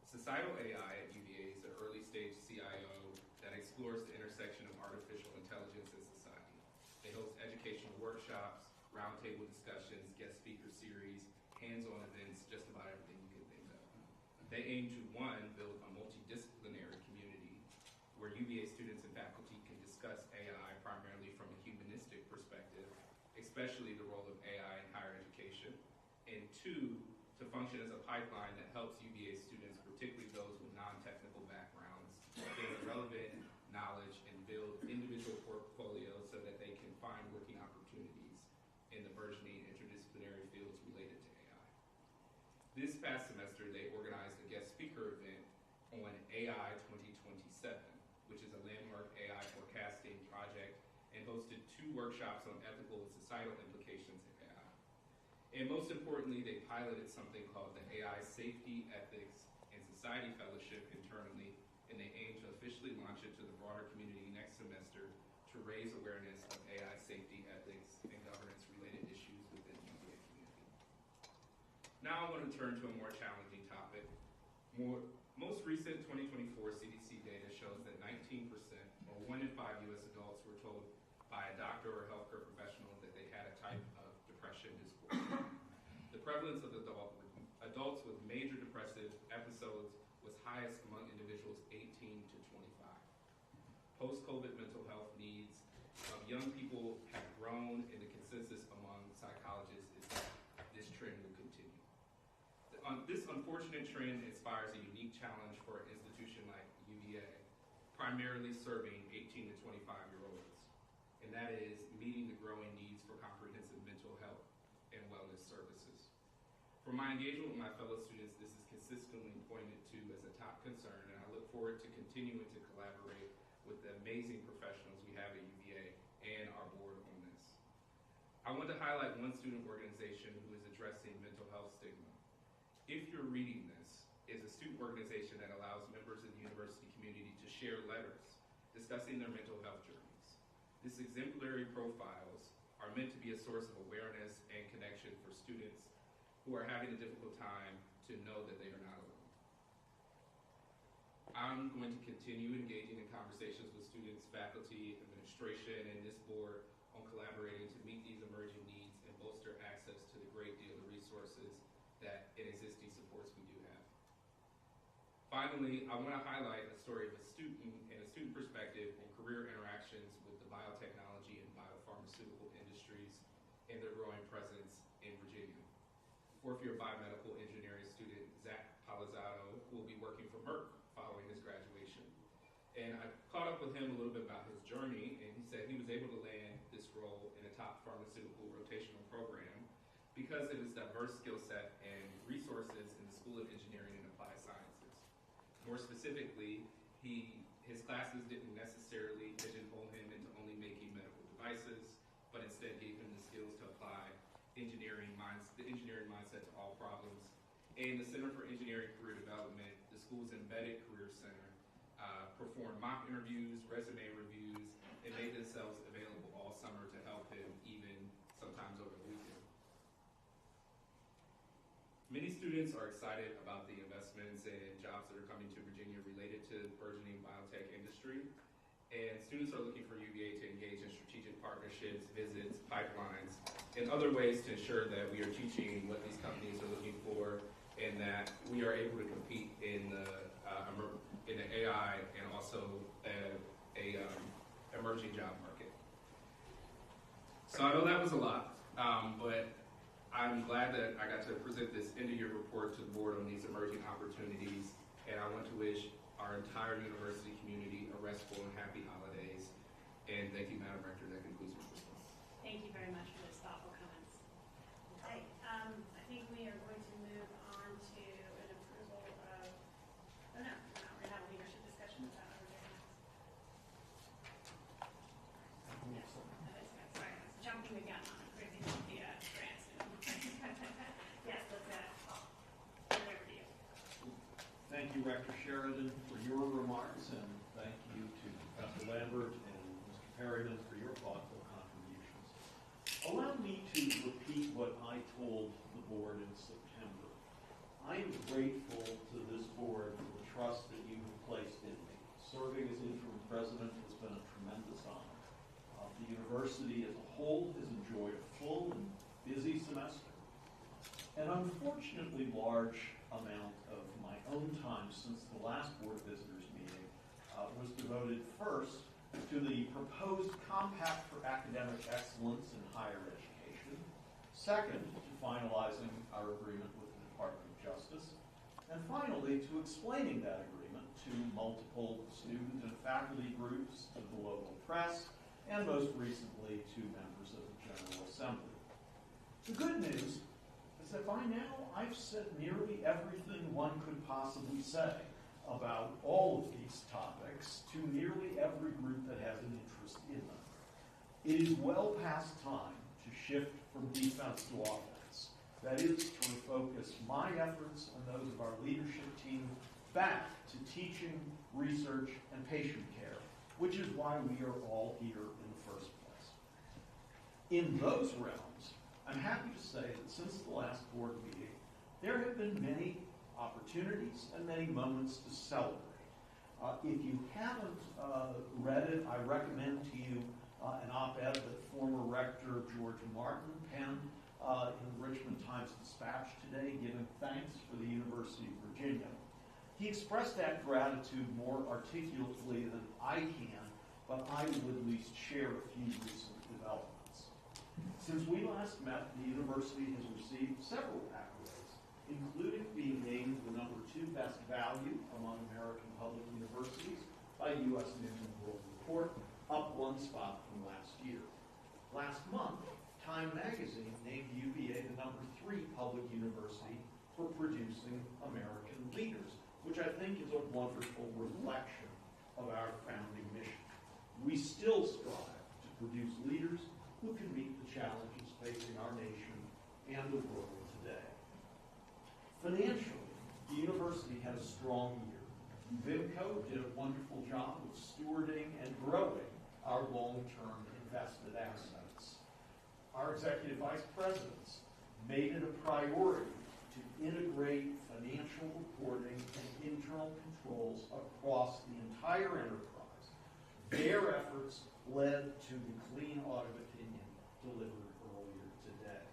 Societal AI at UVA is an early-stage CIO that explores the intersection of artificial intelligence and society. They host educational workshops, roundtable discussions, guest speaker series, hands-on events, just about everything you can think of. They aim to, one, build a multidisciplinary community where UVA students and faculty can discuss AI primarily from a humanistic perspective, especially the role of AI in higher education, and two, to function as a pipeline that helps UVA students, particularly those with non-technical backgrounds, gain relevant knowledge and build individual portfolios so that they can find working opportunities in the burgeoning interdisciplinary fields related to AI. This past semester, they organized a guest speaker event on AI 2027, which is a landmark AI forecasting project, and hosted 2 workshops on ethical and societal implications of AI. And most importantly, they piloted something called the AI Safety, Ethics, and Society Fellowship internally, and they aim to officially launch it to the broader community next semester to raise awareness of AI safety, ethics, and governance-related issues within the UVA community. Now I want to turn to a more challenging topic. Most recent 2024 CDC data shows that 19%, or 1 in 5 U.S. adults, were told by a doctor or healthcare professional that they had a type of depression disorder. The prevalence of adults with major depressive episodes was highest among individuals 18 to 25. Post-COVID mental health needs of young people have grown, and the consensus among psychologists is that this trend will continue. This unfortunate trend inspires a unique challenge for an institution like UVA, primarily serving 18 to 25-year-olds, and that is meeting the growing needs for comprehensive mental health and wellness services. For my engagement with my fellow students, this is consistently pointed to as a top concern, and I look forward to continuing to collaborate with the amazing professionals we have at UVA and our board on this. I want to highlight one student organization who is addressing mental health stigma. If you're reading this, is a student organization that allows members of the university community to share letters discussing their mental health journeys. This exemplary profiles are meant to be a source of awareness and connection for students who are having a difficult time to know that they are not alone. I'm going to continue engaging in conversations with students, faculty, administration, and this board on collaborating to meet these emerging needs and bolster access to the great deal of resources that in existing supports we do have. Finally, I want to highlight a story of a student and a student perspective on career interactions with the biotechnology and biopharmaceutical industries and their growing presence in Virginia. Fourth-year biomedical engineering student Zach Palazzaro will be working for Merck following his graduation. And I caught up with him a little bit about his journey, and he said he was able to land this role in a top pharmaceutical rotational program because of his diverse skill set and resources in the School of Engineering and Applied Sciences. More specifically, his classes didn't necessarily pigeonhole him into only making medical devices, but instead gave him the skills to apply the engineering mindset to all problems. And the Center for Engineering Career Development, the school's embedded career center, performed mock interviews, resume reviews, and made themselves available all summer to help him, even sometimes over the weekend. Many students are excited about the investments and jobs that are coming to Virginia related to the burgeoning biotech industry. And students are looking for UVA to engage in strategic partnerships, visits, pipelines, and other ways to ensure that we are teaching what these companies are looking for and that we are able to compete in the AI and also emerging job market. So I know that was a lot, but I'm glad that I got to present this end-of-year report to the board on these emerging opportunities, and I want to wish our entire university community a restful and happy holidays. And thank you, Madam Rector. That concludes my response. Thank you very much for those thoughtful comments. Okay, I think we are going to move on to an approval of, we're going to have a leadership discussion about our grants. Yes, that's right. Sorry, I was jumping the gun on approving the grants. Yes, let's turn it over to you. Thank you, Rector Sheridan, for your remarks, and thank you to Professor Lambert and Mr. Perryman for your thoughtful contributions. Allow me to repeat what I told the board in September. I am grateful to this board for the trust that you have placed in me. Serving as interim president has been a tremendous honor. The university as a whole has enjoyed a full and busy semester. An unfortunately large amount of my own time since the last board visitors meeting was devoted first to the proposed compact for academic excellence in higher education, second to finalizing our agreement with the Department of Justice, and finally to explaining that agreement to multiple student and faculty groups, to the local press, and most recently to members of the General Assembly. The good news is that by now I've said nearly everything one could possibly say about all of these topics to nearly every group that has an interest in them. It is well past time to shift from defense to offense That is to refocus my efforts and those of our leadership team back to teaching, research, and patient care, which is why we are all here in the first place. In those realms, I'm happy to say that since the last board meeting, there have been many opportunities and many moments to celebrate. If you haven't read it, I recommend to you an op-ed that former Rector George Martin penned in the Richmond Times-Dispatch today, giving thanks for the University of Virginia. He expressed that gratitude more articulately than I can, but I will at least share a few recent developments. Since we last met, the university has received several accolades, including being named the #2 best value among American public universities by U.S. News and World Report, up 1 spot from last year. Last month, Time magazine named UVA the #3 public university for producing American leaders, which I think is a wonderful reflection of our founding mission. We still strive to produce leaders who can meet the challenges facing our nation and the world today. Financially, the university had a strong year. VIMCO did a wonderful job of stewarding and growing our long-term invested assets. Our executive vice presidents made it a priority to integrate financial reporting and internal controls across the entire enterprise. Their efforts led to the clean audit opinion delivered earlier today.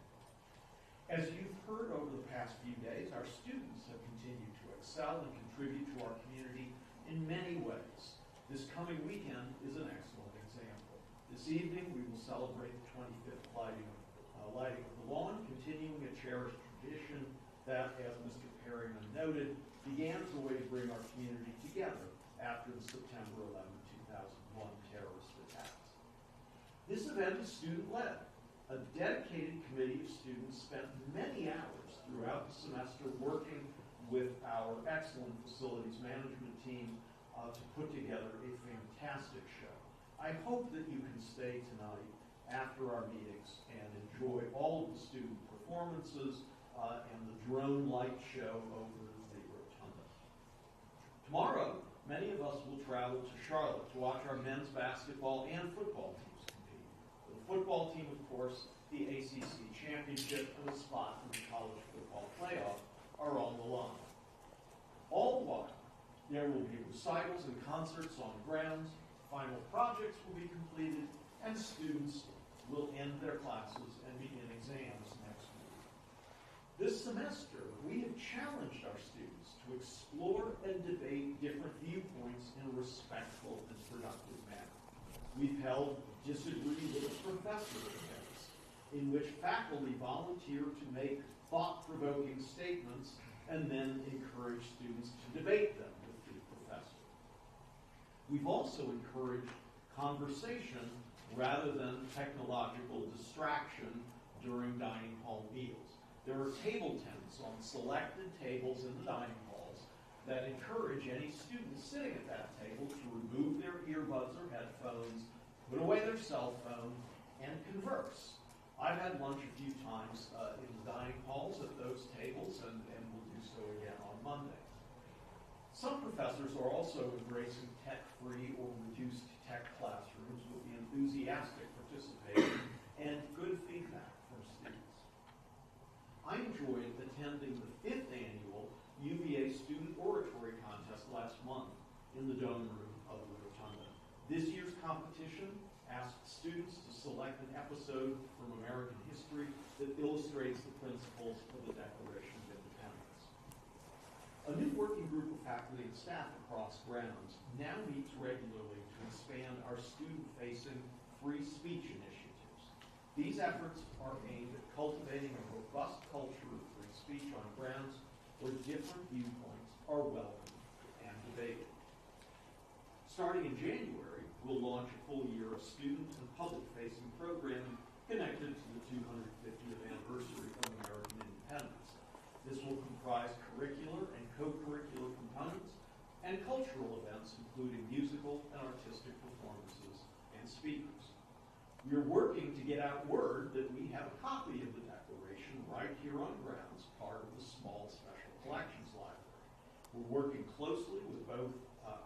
As you've heard over the past few days, our students have continued to excel and contribute to our community in many ways. This coming weekend is an excellent example. This evening, we will celebrate the 25th lighting of the lawn, continuing a cherished tradition that, as Mr. Perryman noted, began as a way to bring our community together after the September 11, 2001 terrorist attacks. This event is student-led. A dedicated committee of students spent many hours throughout the semester working with our excellent facilities management team to put together a fantastic show. I hope that you can stay tonight after our meetings and enjoy all of the student performances and the drone light show over the rotunda. Tomorrow, many of us will travel to Charlotte to watch our men's basketball and football teams compete. For the football team, of course, the ACC championship and a spot in the college football playoff are on the line. All the while, there will be recitals and concerts on grounds, final projects will be completed, and students will end their classes and begin exams next week. This semester, we have challenged our students to explore and debate different viewpoints in a respectful and productive manner. We've held Disagree with a Professor events, in which faculty volunteer to make thought-provoking statements and then encourage students to debate them with the professor. We've also encouraged conversation rather than technological distraction during dining hall meals. There are table tents on selected tables in the dining halls that encourage any student sitting at that table to remove their earbuds or headphones, put away their cell phone, and converse. I've had lunch a few times in the dining halls at those tables and will do so again on Monday. Some professors are also embracing tech-free or reduced tech classrooms with the enthusiastic participation and good feedback from students. I enjoyed attending the 5th annual UVA Student Oratory Contest last month in the dome room of the Rotunda. This year's competition asked students to select an episode from American history that illustrates the principles of the Declaration of Independence. A new working group of faculty and staff across grounds now meets regularly to expand our student-facing free speech initiatives. These efforts are aimed at cultivating a robust culture of free speech on grounds where different viewpoints are welcomed and debated. Starting in January, we'll launch a full year of student and public-facing programming connected to the 250th anniversary of American independence. This will comprise curricular and co-curricular components and cultural events, including musical and artistic performances and speakers. We are working to get out word that we have a copy of the Declaration right here on grounds, part of the small special collections library. We're working closely with both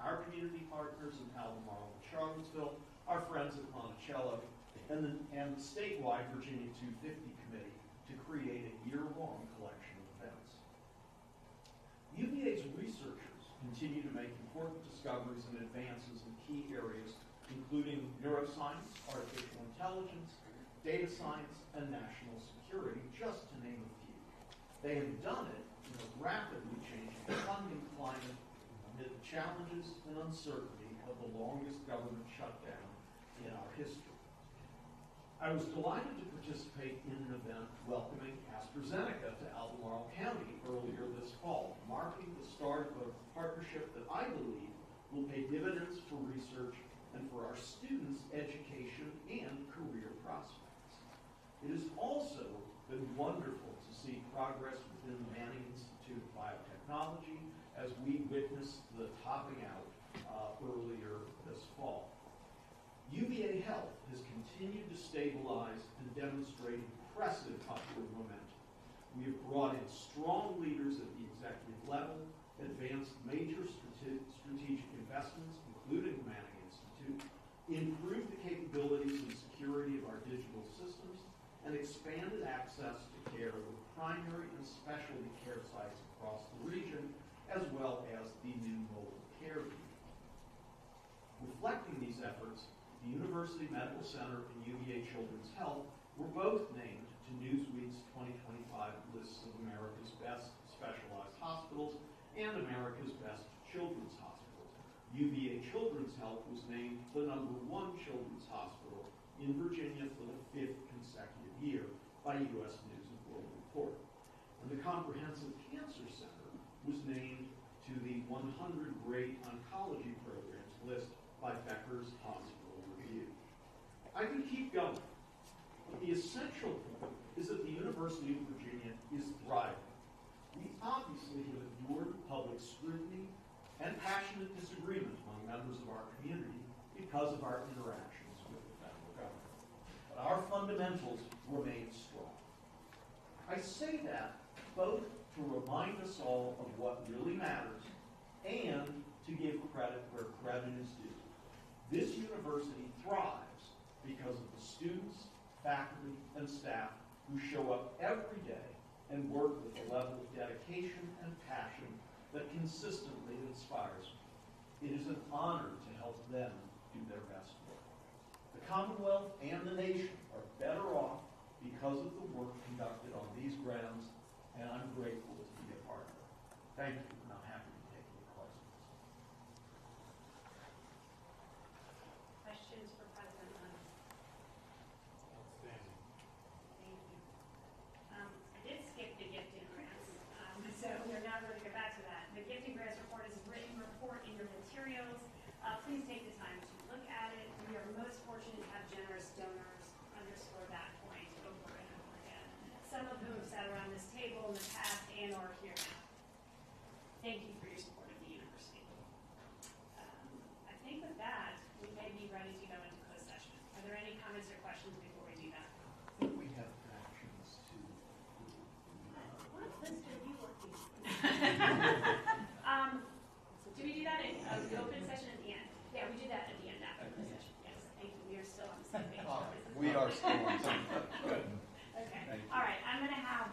our community partners in Albemarle and Charlottesville, our friends at Monticello, and the statewide Virginia 250 Committee to create a year-long collection of events. UVA's researchers continue to make important discoveries and advances in key areas, including neuroscience, artificial intelligence, data science, and national security, just to name a few. They have done it in a rapidly changing funding climate amid the challenges and uncertainty of the longest government shutdown in our history. I was delighted to participate in an event welcoming AstraZeneca to Albemarle County earlier this fall, marking the start of a partnership that I believe will pay dividends for research and for our students' education and career prospects. It has also been wonderful to see progress within the Manning Institute of Biotechnology as we witnessed the topping out earlier this fall. UVA Health has continued to stabilize and demonstrate impressive upward momentum. We have brought in strong leaders at the executive level, advanced major strategic investments, including the Manning Institute, improved the capabilities and security of our digital systems, and expanded access to care with primary and specialty care sites across the region, as well as the new mobile care unit. Reflecting these efforts, the University Medical Center and UVA Children's Health were both named to Newsweek's 2025 lists of America's best specialized hospitals and America's best children's hospitals. UVA Children's Health was named the #1 children's hospital in Virginia for the 5th consecutive year by U.S. News and World Report. And the Comprehensive Cancer Center was named to the 100 Great Oncology Programs list by Becker's Hospital Review. I can keep going, but the essential point is that the University of Virginia is thriving. We obviously have endured public scrutiny and passionate disagreement among members of our community because of our interactions with the federal government. But our fundamentals remain strong. I say that both to remind us all of what really matters and to give credit where credit is due. This university thrives because of the students, faculty, and staff who show up every day and work with a level of dedication and passion that consistently inspires me. It is an honor to help them do their best work. The Commonwealth and the nation are better off because of the work conducted on these grounds, and I'm grateful to be a part of it. Thank you, and I'm happy to take any questions. Questions for President Hunt? Outstanding. Thank you. I did skip the gifting grants, so we're now going to go back to that. The gifting grants report is a written report in your materials. Please take the time to look at it. We are most fortunate to have generous donors. Underscore that point over and over again. Some of whom have sat around this table in the past and are here now. Thank you for your support of the university. I think with that, we may be ready to go into closed session. Are there any comments or questions before we do that? I think we have actions to What list are you working do we do that in the open session at the end? Yeah, we do that at the end after the session. Yes, thank you. We are still on the same page. We are still on the same page. Good. Okay. Thank you. All right. I'm going to have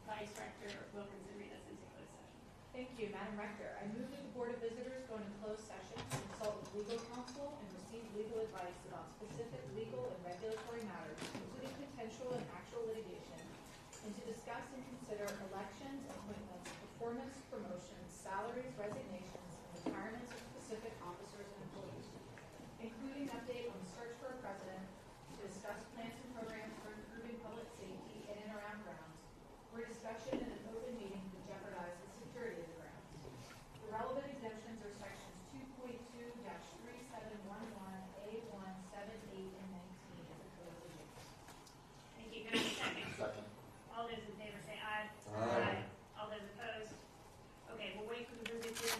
Vice Rector Wilkinson read us into closed session. Thank you, Madam Rector. I move that the Board of Visitors go into closed session to consult with legal counsel and receive legal advice about specific legal and regulatory matters, including potential and actual litigation, and to discuss and consider elections, appointments, performance, promotions, salaries, resignations, and retirements of specific officers and employees, including an update on the search for a president, to discuss plans and programs for improving public safety in and around grounds, where discussion in an open meeting could jeopardize the security of the grounds. The relevant exemptions are sections 2.2-3711A1, 7, 8, and 19 of the Code of Virginia. Thank you. Can I have a second? Second. All those in favor say aye. Aye. All those opposed? Okay, we'll wait for the verdict here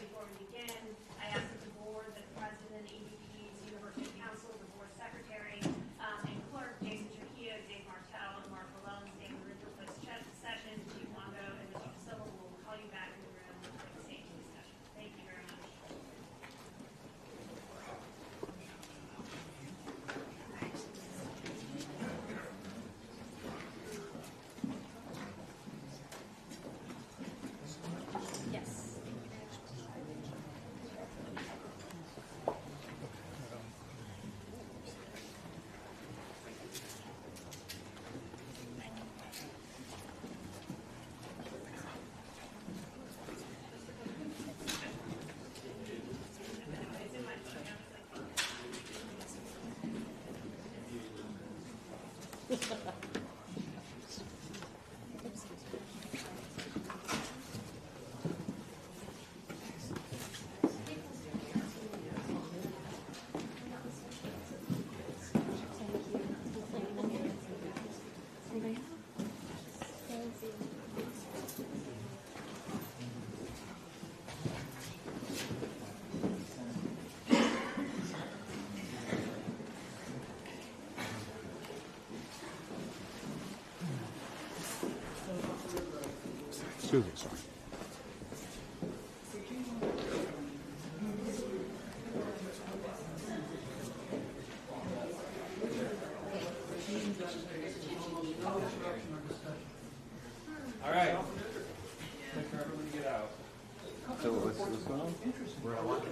Excuse me, sorry. All right. Wait for everyone to get out. So what's going on? We're all walking.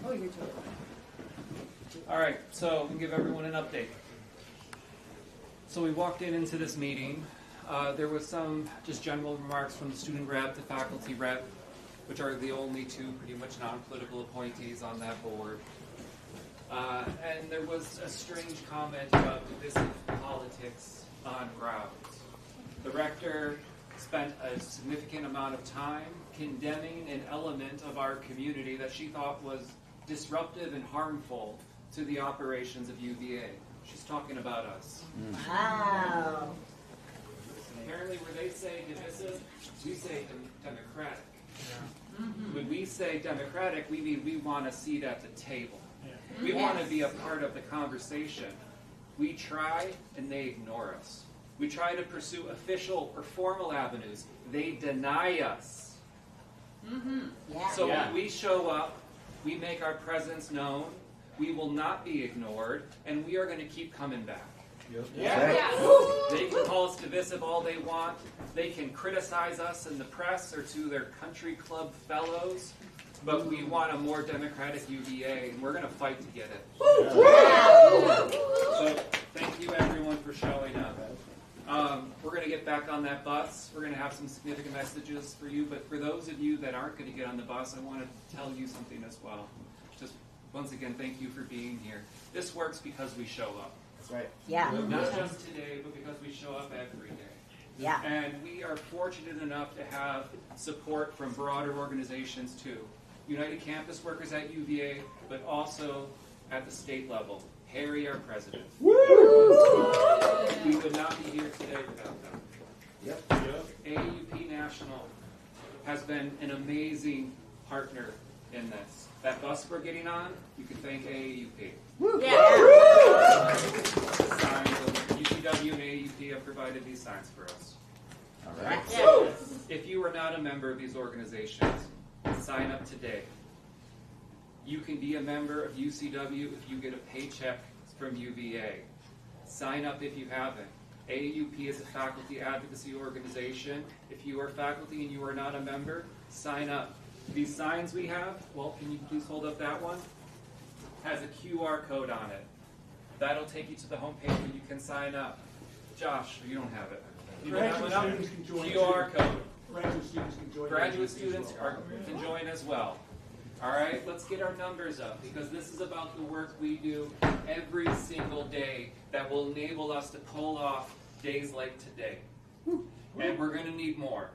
Oh, you're too. All right, so we'll give everyone an update. So we walked into this meeting. There was some just general remarks from the student rep, the faculty rep, which are the only two pretty much non-political appointees on that board. And there was a strange comment about divisive politics on grounds. The rector spent a significant amount of time condemning an element of our community that she thought was disruptive and harmful to the operations of UVA. She's talking about us. Wow. Apparently where they say divisive, we say democratic. When we say democratic, we mean we want a seat at the table. We want to be a part of the conversation. We try, and they ignore us. We try to pursue official or formal avenues. They deny us. So when we show up, we make our presence known. We will not be ignored, and we are going to keep coming back. They can call us divisive all they want. They can criticize us in the press or to their country club fellows, but we want a more democratic UVA, and we're going to fight to get it. So thank you, everyone, for showing up. We're going to get back on that bus. We're going to have some significant messages for you, but for those of you that aren't going to get on the bus, I want to tell you something as well. Just once again, thank you for being here. This works because we show up. That's right. Yeah. Not just today, but because we show up every day. Yeah. And we are fortunate enough to have support from broader organizations too. United Campus Workers at UVA, but also at the state level. Harry, our president. We would not be here today without them. AAUP National has been an amazing partner in this. That bus we're getting on, you can thank AAUP. Signs of UCW and AAUP have provided these signs for us. All right. If you are not a member of these organizations, sign up today. You can be a member of UCW if you get a paycheck from UVA. Sign up if you haven't. AAUP is a faculty advocacy organization. If you are faculty and you are not a member, sign up. These signs we have, well, can you please hold up that one? Has a QR code on it. That'll take you to the homepage where you can sign up. Josh, you don't have it. You don't have it up? QR code. Graduate students can join. Graduate students can join as well. All right, let's get our numbers up because this is about the work we do every single day that will enable us to pull off days like today. And we're going to need more.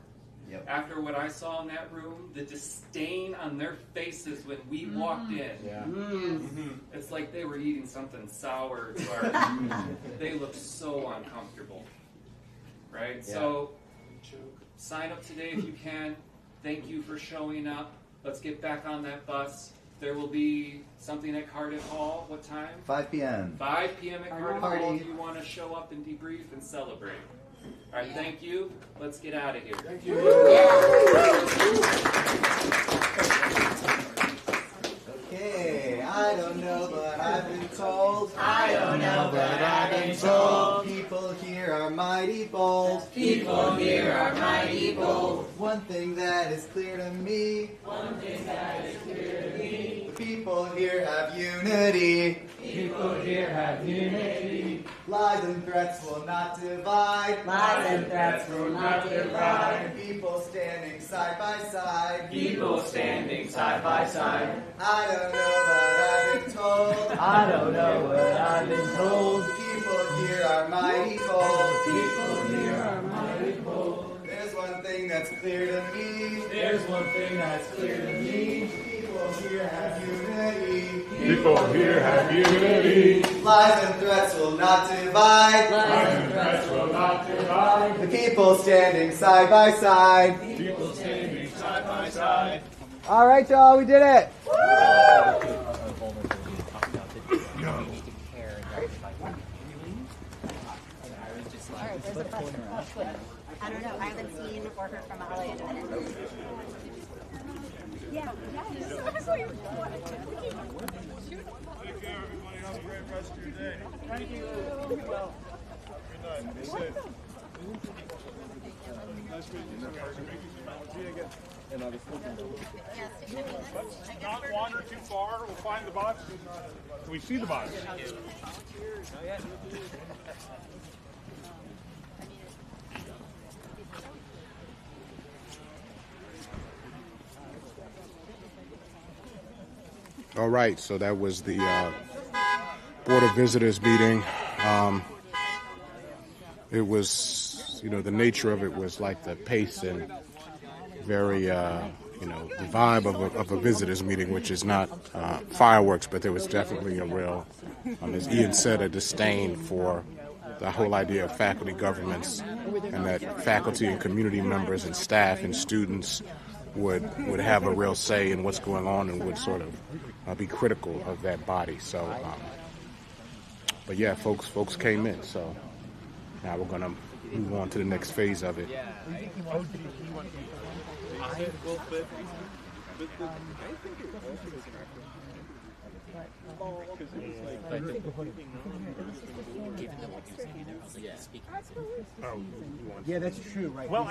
Yep. After what I saw in that room, the disdain on their faces when we walked in, it's like they were eating something sour. They looked so uncomfortable. Right? Yeah. So sign up today if you can. Thank you for showing up. Let's get back on that bus. There will be something at Cardiff Hall. What time? 5 p.m. 5 p.m. at Cardiff Party. Hall if you want to show up and debrief and celebrate. All right, thank you. Let's get out of here. Thank you. Okay, I don't know, but I've been told. I don't know, but I've been told. People here are mighty bold. People here are mighty bold. One thing that is clear to me. One thing that is clear to me. People here have unity. People here have unity. Lies and threats will not divide. Lies and threats will not divide. People standing side by side. People standing side by side. I don't know, but I've been told. cold. I don't know what I've been told. People here are mighty cold. People here are mighty cold. There's one thing that's clear to me. There's one thing that's clear to me. People here have unity. People here have unity. Lies and threats will not divide. Lies and threats will not divide. The people standing side by side. People standing side by side. All right, y'all, we did it. I don't know. I haven't seen or heard from Holly in a minute. Yeah. Thank you, everybody. Have a great rest of your day. Thank you. Good night. Be safe. Nice meeting you. See you again. And I was looking. Let's not wander too far. We'll find the box. Can we see the box? All right, so that was the Board of Visitors meeting. It was, the nature of it was like the pace and very, the vibe of a visitors meeting, which is not fireworks, but there was definitely a real, as Ian said, a disdain for the whole idea of faculty governments, and that faculty and community members and staff and students would have a real say in what's going on and would sort of be critical of that body. So, but yeah, folks came in. So now we're gonna move on to the next phase of it. Yeah, that's true, right? Well,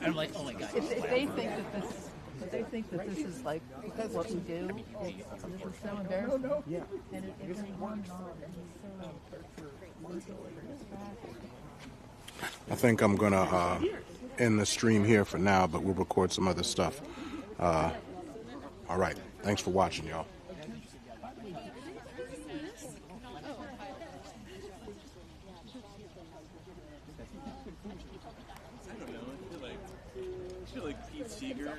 I'm like, oh my god. If they think that this is like what we do, this is so embarrassing. Yeah. And it's one I think I'm gonna end the stream here for now, but we'll record some other stuff. All right, thanks for watching, y'all. I feel like Pete Seeger